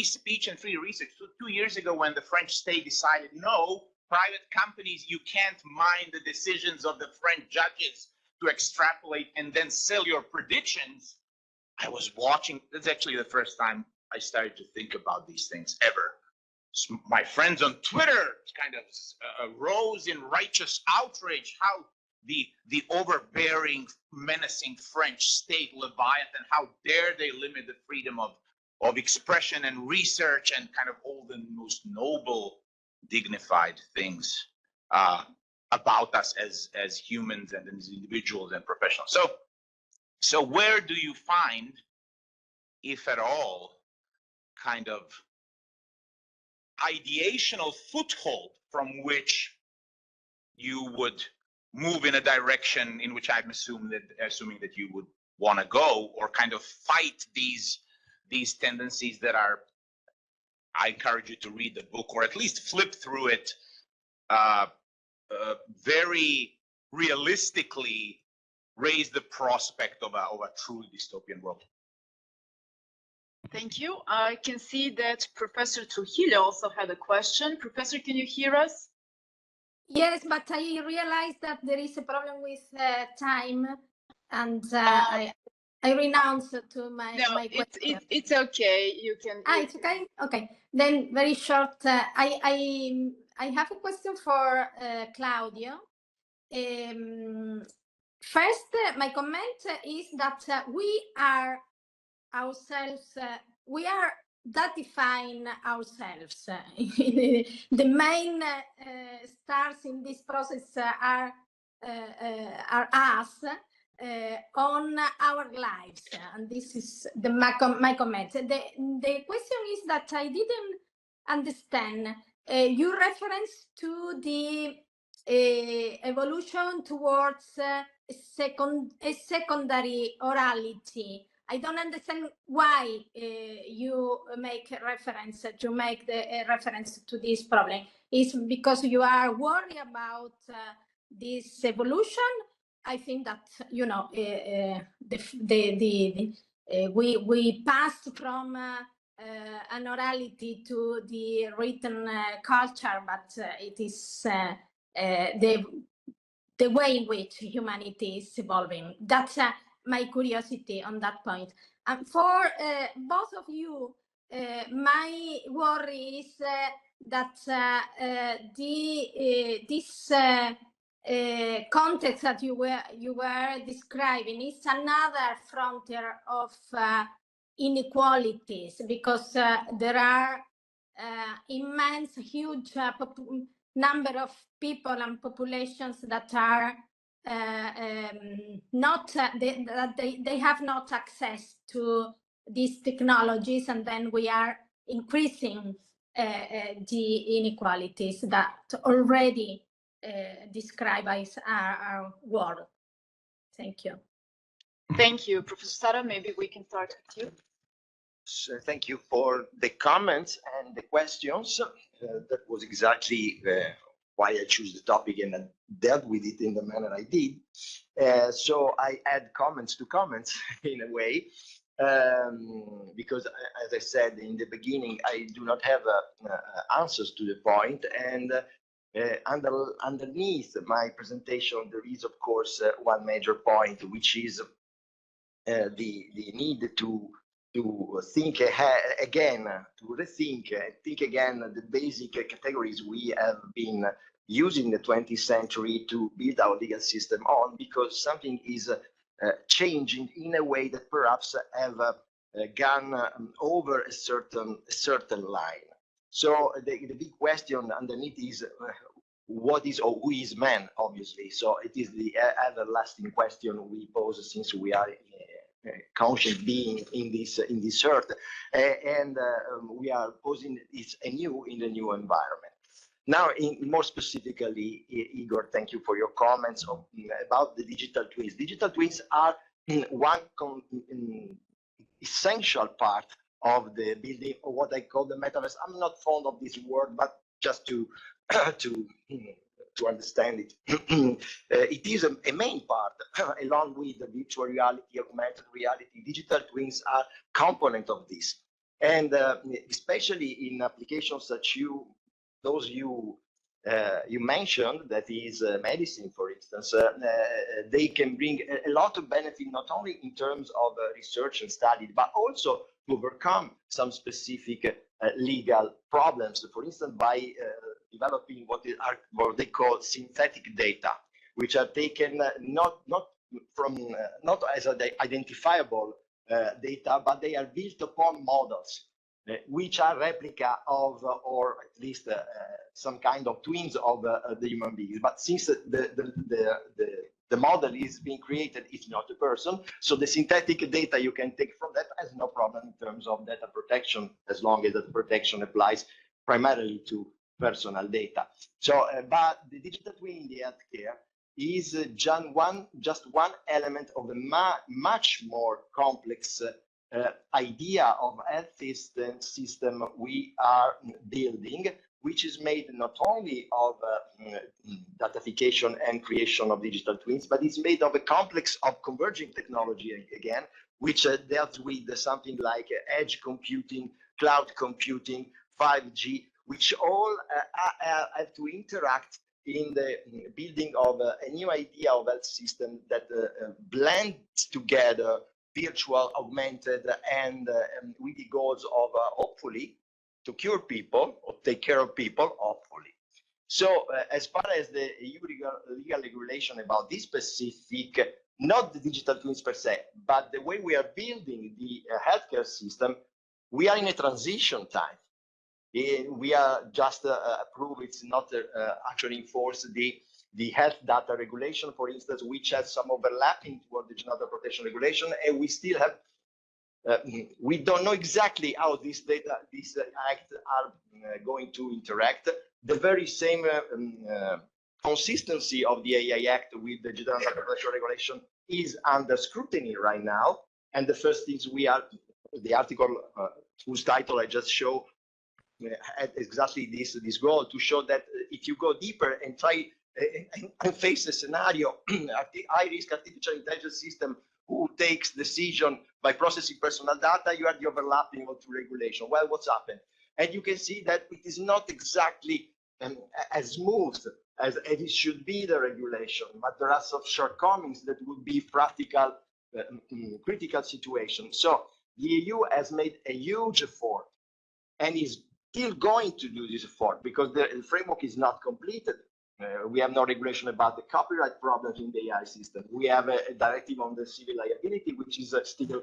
speech and free research. So 2 years ago, when the French state decided, no, private companies, you can't mind the decisions of the French judges to extrapolate and then sell your predictions, I was watching. That's actually the first time I started to think about these things ever. So my friends on Twitter kind of rose in righteous outrage how the overbearing, menacing French state Leviathan, how dare they limit the freedom of expression and research and kind of all the most noble, dignified things about us as humans and as individuals and professionals. So where do you find, if at all, kind of ideational foothold from which you would move in a direction in which I'm assuming that you would want to go, or kind of fight these tendencies that are, I encourage you to read the book or at least flip through it very realistically, raise the prospect of a truly dystopian world. Thank you. I can see that Professor Trujillo also had a question. Professor, can you hear us? Yes, but I realized that there is a problem with time, and I renounce to my question. It's okay. You can. It's okay. Okay, then very short. I have a question for Claudio. First, my comment is that we are ourselves. We are Datafied ourselves. The main stars in this process are us on our lives, and this is my comment. The question is that I didn't understand your reference to the evolution towards a secondary orality. I don't understand why you make a reference to this problem. Is because you are worried about this evolution? I think that, you know, we passed from an orality to the written culture, but it is the way in which humanity is evolving. That's my curiosity on that point. And for both of you, my worry is that this context that you were describing is another frontier of inequalities, because there are immense, huge number of people and populations that are they have not access to these technologies, and then we are increasing the inequalities that already describe as our world. Thank you. Thank you, Professor Sarra. Maybe we can start with you. So thank you for the comments and the questions. That was exactly why I chose the topic and dealt with it in the manner I did. So I add comments to comments in a way, because as I said in the beginning, I do not have answers to the point. And underneath my presentation, there is, of course, one major point, which is the need to think again, to rethink and think again the basic categories we have been using in the 20th century to build our legal system on, because something is changing in a way that perhaps have gone over a certain line. So the big question underneath is what is or who is man, obviously. So it is the everlasting question we pose since we are conscious being in this earth, and we are posing it anew in the new environment. Now, more specifically, Igor, thank you for your comments about the digital twins. Digital twins are one essential part of the building of what I call the metaverse. I'm not fond of this word, but just to to understand it. It is a main part, along with the virtual reality, augmented reality. Digital twins are component of this, and especially in applications such those you mentioned, that is medicine, for instance, they can bring a lot of benefit, not only in terms of research and study, but also to overcome some specific legal problems. For instance, by developing what they call synthetic data, which are taken not as identifiable data, but they are built upon models, which are replica of, or at least some kind of twins of the human beings. But since the model is being created, it's not a person, so the synthetic data you can take from that has no problem in terms of data protection, as long as that protection applies primarily to personal data. So, but the digital twin in the healthcare is just one element of a much more complex idea of health system we are building, which is made not only of datafication and creation of digital twins, but it's made of a complex of converging technology again, which dealt with something like edge computing, cloud computing, 5G, which all have to interact in the building of a new idea of health system that blends together virtual, augmented, and with the goals of hopefully to cure people or take care of people, hopefully. So as far as the EU legal regulation about this specific, not the digital twins per se, but the way we are building the healthcare system, we are in a transition time. We are just approved, it's not actually enforced, the health data regulation, for instance, which has some overlapping toward the data protection regulation, and we still have, we don't know exactly how these acts are going to interact. The very same consistency of the AI Act with the Data Protection Regulation is under scrutiny right now. And the first things the article whose title I just showed had exactly this goal, to show that if you go deeper and try and face a scenario, high-risk artificial intelligence system who takes decision by processing personal data, you are the overlapping of two regulation. Well, what's happened? And you can see that it is not exactly as smooth as it should be, the regulation, but there are some shortcomings that would be practical, critical situations. So the EU has made a huge effort and is still going to do this effort, because the framework is not completed. We have no regulation about the copyright problems in the AI system. We have a directive on the civil liability, which is still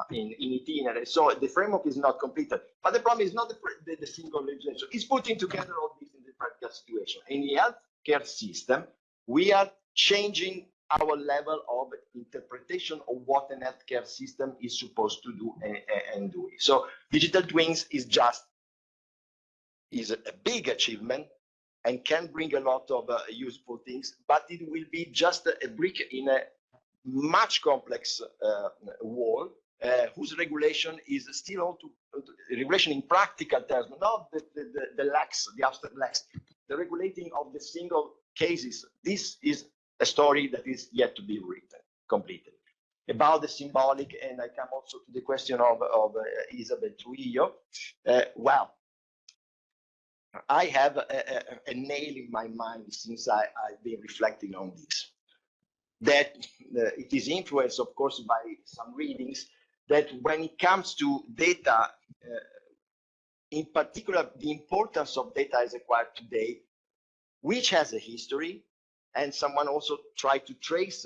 in itinerary. So the framework is not completed. But the problem is not the single legislation. It's putting together all this in the practical situation. In the healthcare system, we are changing our level of interpretation of what an healthcare system is supposed to do and doing. So digital twins is a big achievement and can bring a lot of useful things, but it will be just a brick in a much complex wall, whose regulation is still all regulation in practical terms, not the lax, the abstract lax, the regulating of the single cases. This is a story that is yet to be written, completed. About the symbolic, and I come also to the question of Isabel Trujillo. Well, I have a nail in my mind since I've been reflecting on this, that it is influenced, of course, by some readings, that when it comes to data, in particular, the importance of data as acquired today, which has a history, and someone also tried to trace,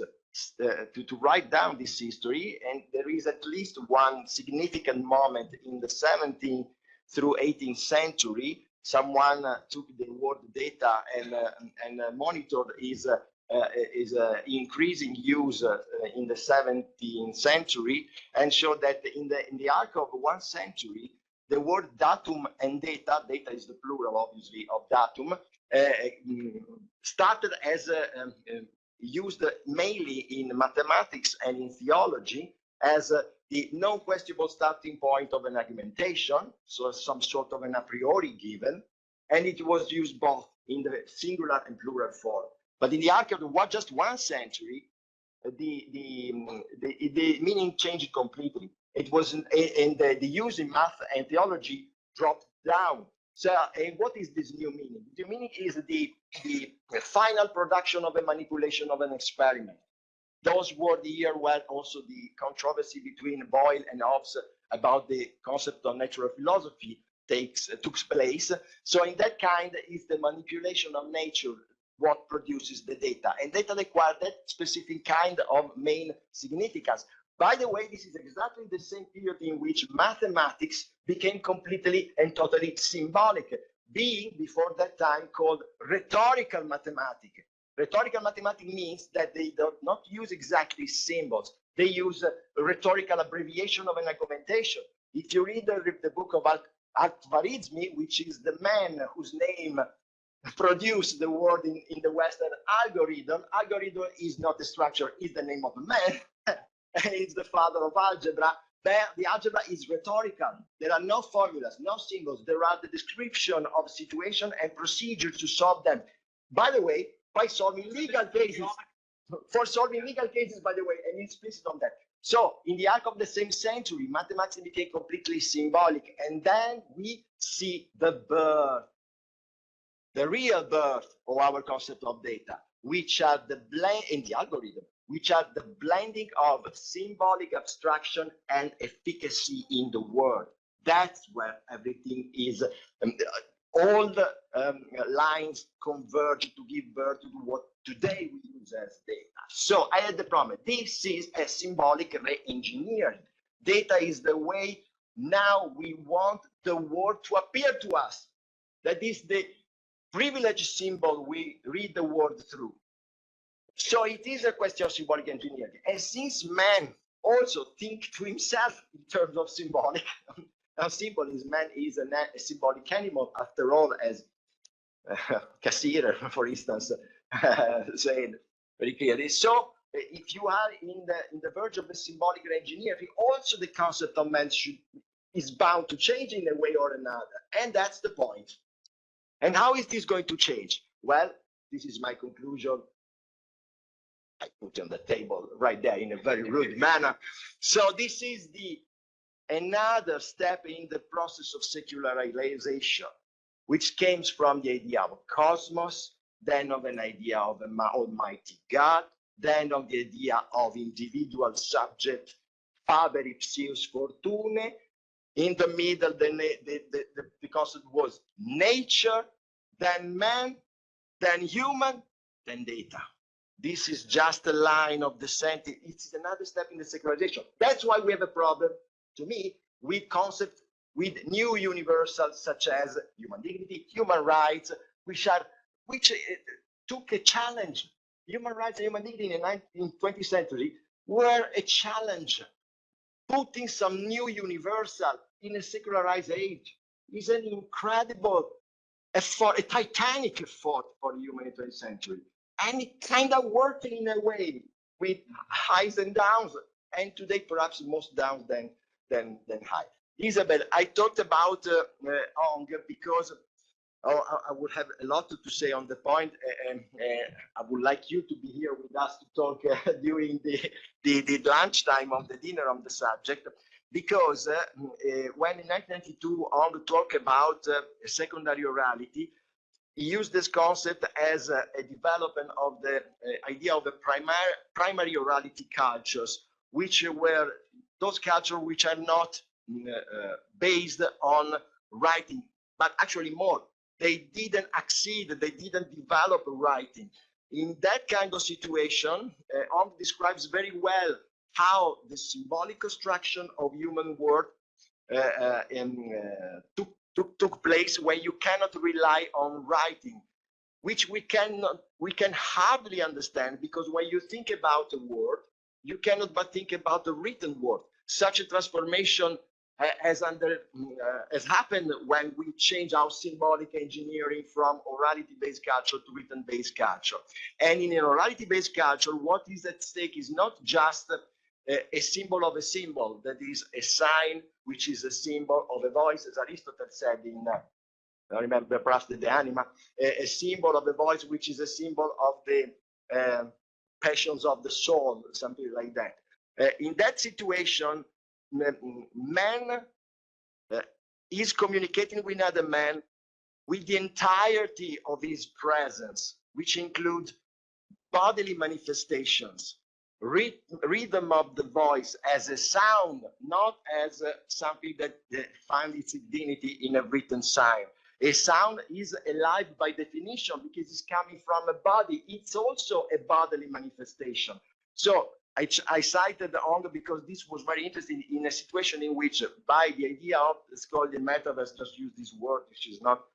to write down this history, and there is at least one significant moment in the 17th through 18th century. Someone took the word data and monitored is increasing use in the 17th century, and showed that in the arc of 1 century, the word datum and data is the plural, obviously, of datum, started as used mainly in mathematics and in theology as the non-questionable starting point of an argumentation, so some sort of an a priori given, and it was used both in the singular and plural form. But in the arc of just 1 century, the meaning changed completely. It was, and the use in math and theology dropped down. So, and what is this new meaning? The meaning is the final production of a manipulation of an experiment. Those were the year where also the controversy between Boyle and Hobbes about the concept of natural philosophy took place. So in that kind is the manipulation of nature what produces the data, and data require that specific kind of main significance. By the way, this is exactly the same period in which mathematics became completely and totally symbolic, being before that time called rhetorical mathematics. Rhetorical mathematics means that they do not use exactly symbols. They use a rhetorical abbreviation of an argumentation. If you read the book of Al-Khwarizmi, which is the man whose name produced the word in the Western algorithm. Algorithm is not a structure, it's the name of a man, and it's the father of algebra. But the algebra is rhetorical. There are no formulas, no symbols. There are the description of situation and procedure to solve them. By the way, by solving legal cases, for solving legal cases, by the way, and explicit on that. So in the arc of the same century, mathematics became completely symbolic, and then we see the birth, the real birth of our concept of data, which are the blend in the algorithm, which are the blending of symbolic abstraction and efficacy in the word. That's where everything is. All the lines converge to give birth to what today we use as data. So I had the problem. This is a symbolic re-engineering. Data is the way now we want the world to appear to us. That is the privilege symbol we read the world through. So it is a question of symbolic engineering. And since man also think to himself in terms of symbolic, now symbol is man is a symbolic animal after all, as Cassirer, for instance, said very clearly. So if you are in the verge of the symbolic engineering, also the concept of man is bound to change in a way or another. And that's the point. And how is this going to change? Well, this is my conclusion. I put on the table right there in a very rude manner. So this is another step in the process of secularization, which came from the idea of cosmos, then of an idea of an almighty God, then of the idea of individual subject, faber ipsius fortune. In the middle, the concept was nature, then man, then human, then data. This is just a line of descent. It's another step in the secularization. That's why we have a problem, to me, with concepts, with new universals such as human dignity, human rights, which took a challenge. Human rights and human dignity in the 20th century were a challenge. Putting some new universal in a secularized age is an incredible effort, a titanic effort for the human 20th century. And it kind of worked in a way with highs and downs. And today, perhaps most downs than high. Isabel, I talked about Ong because I would have a lot to say on the point, and I would like you to be here with us to talk during the lunchtime of the dinner on the subject, because when in 1992 Ong talked about secondary orality, he used this concept as a development of the idea of the primary orality cultures, which were those cultures which are not based on writing, but actually more. They didn't accede, they didn't develop writing. In that kind of situation, Ong describes very well how the symbolic construction of human world took place when you cannot rely on writing, which we can hardly understand, because when you think about a word, you cannot but think about the written word. Such a transformation has happened when we change our symbolic engineering from orality-based culture to written-based culture. And in an orality-based culture, what is at stake is not just a symbol of a symbol, that is a sign which is a symbol of a voice, as Aristotle said in, I remember perhaps the Anima, a symbol of a voice which is a symbol of the passions of the soul, something like that. In that situation, man is communicating with another man with the entirety of his presence, which includes bodily manifestations, rhythm of the voice as a sound, not as something that finds its dignity in a written sign. A sound is alive by definition because it's coming from a body. It's also a bodily manifestation. So I cited the Ong because this was very interesting in a situation in which, by the idea of, it's called the metaverse, just use this word, which is not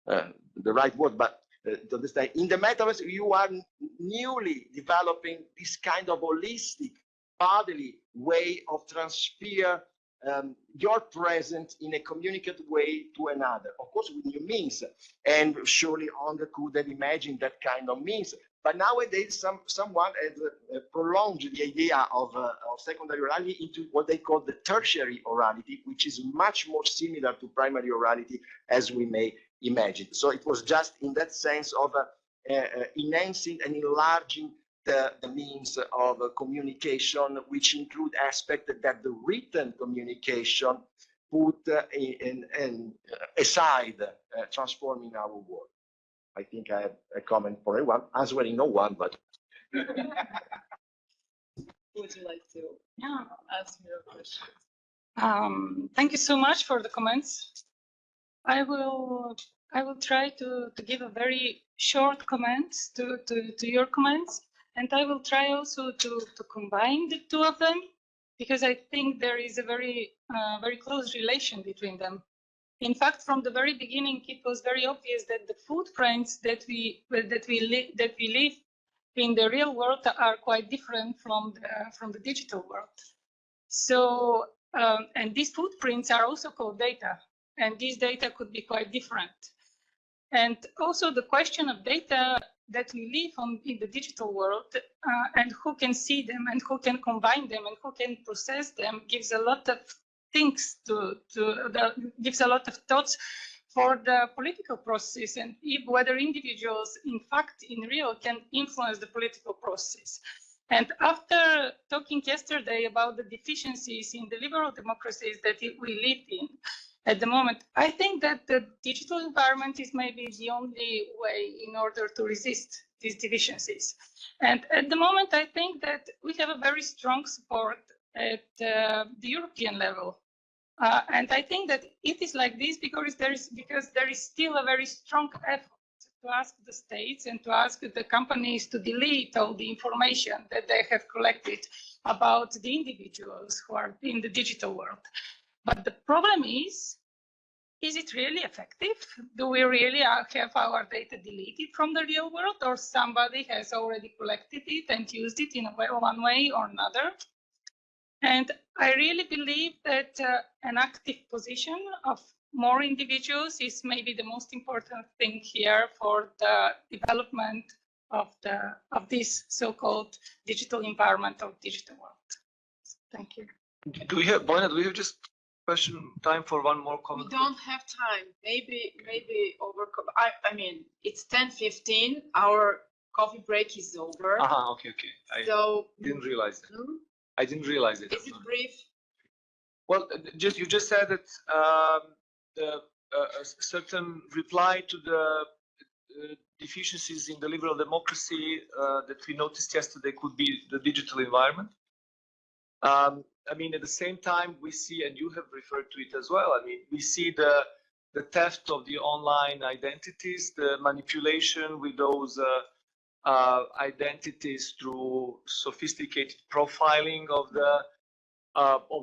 the right word, but to understand, in the metaverse, you are newly developing this kind of holistic, bodily way of transfer your presence in a communicative way to another. Of course, with new means, and surely Ong could have imagined that kind of means. But nowadays, someone has prolonged the idea of secondary orality into what they call the tertiary orality, which is much more similar to primary orality as we may imagine. So it was just in that sense of enhancing and enlarging the means of communication, which include aspects that the written communication put aside, transforming our world. I think I have a comment for everyone, answering no one, but. Would you like to ask me a question? Thank you so much for the comments. I will try to give a very short comment to your comments, and I will try also to combine the two of them, because I think there is a very close relation between them. In fact, from the very beginning, it was very obvious that the footprints that we leave in the real world are quite different from the digital world. So, and these footprints are also called data, and these data could be quite different. And also the question of data that we leave in the digital world, and who can see them, and who can combine them, and who can process them, gives a lot of things gives a lot of thoughts for the political process, and whether individuals, in fact, in real, can influence the political process. And after talking yesterday about the deficiencies in the liberal democracies that we live in at the moment, I think that the digital environment is maybe the only way in order to resist these deficiencies. And at the moment, I think that we have a very strong support at the European level. And I think that it is like this because there is still a very strong effort to ask the states and to ask the companies to delete all the information that they have collected about the individuals who are in the digital world. But the problem is it really effective? Do we really have our data deleted from the real world, or somebody has already collected it and used it in one way or another? And I really believe that an active position of more individuals is maybe the most important thing here for the development of this so-called digital environment of digital world. Thank you. Do we have, Bojana, do we have just time for one more comment? We don't have time. Maybe over. I mean, it's 10:15. Our coffee break is over. Okay. I didn't realize that. I didn't realize it. Is it brief? Well, you just said that a certain reply to the deficiencies in the liberal democracy that we noticed yesterday could be the digital environment. I mean, at the same time, we see, and you have referred to it as well, I mean, we see the theft of the online identities, the manipulation with those identities through sophisticated profiling of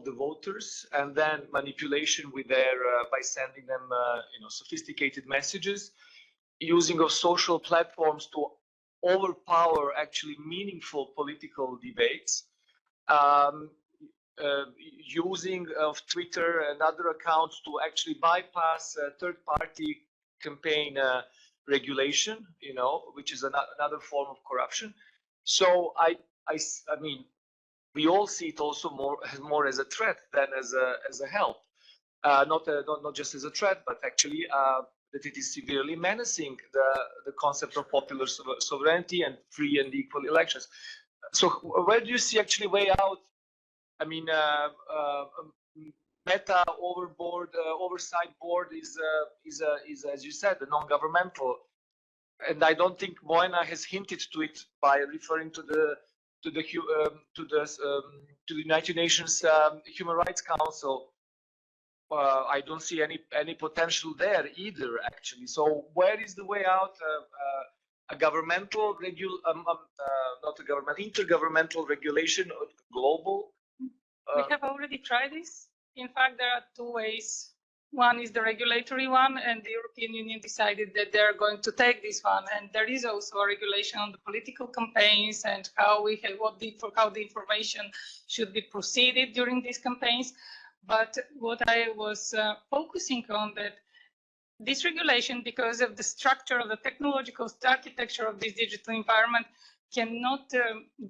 the voters, and then manipulation with their by sending them sophisticated messages, using of social platforms to overpower actually meaningful political debates, using of Twitter and other accounts to actually bypass third-party campaign regulation, which is another form of corruption. So I mean, we all see it also more as a threat than as a help. Not just as a threat, but actually that it is severely menacing the concept of popular sovereignty and free and equal elections. So where do you see actually way out? I mean, Meta oversight board is as you said, a non-governmental, and I don't think Bojana has hinted to it by referring to the United Nations Human Rights Council. I don't see any potential there either, actually. So where is the way out? A governmental not a government, intergovernmental regulation, global? We have already tried this. In fact, there are two ways. One is the regulatory one, and the European Union decided that they're going to take this one. And there is also a regulation on the political campaigns and how how the information should be proceeded during these campaigns. But what I was focusing on, that this regulation, because of the structure of the technological architecture of this digital environment, cannot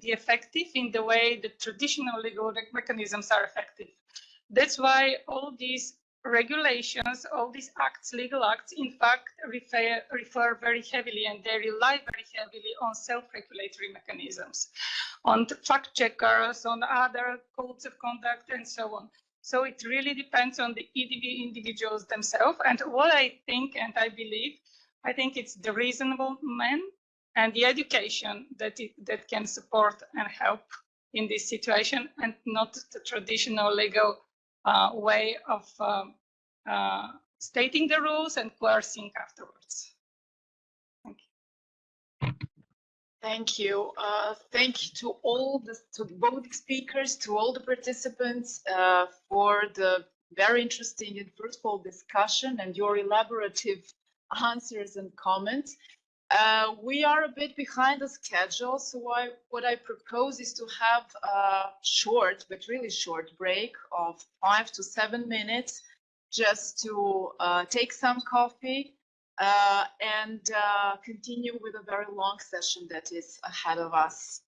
be effective in the way the traditional legal mechanisms are effective. That's why all these regulations, all these acts, legal acts, in fact, refer very heavily, and they rely very heavily on self-regulatory mechanisms, on fact checkers, on other codes of conduct, and so on. So it really depends on the individuals themselves. And what I think, and I believe, I think it's the reasonable man and the education that can support and help in this situation, and not the traditional legal way of stating the rules and coercing afterwards. Thank you. Thank you. Thank you to both speakers, to all the participants for the very interesting and fruitful discussion and your elaborative answers and comments. We are a bit behind the schedule, so what I propose is to have a short, but really short break of 5 to 7 minutes, just to take some coffee and continue with a very long session that is ahead of us.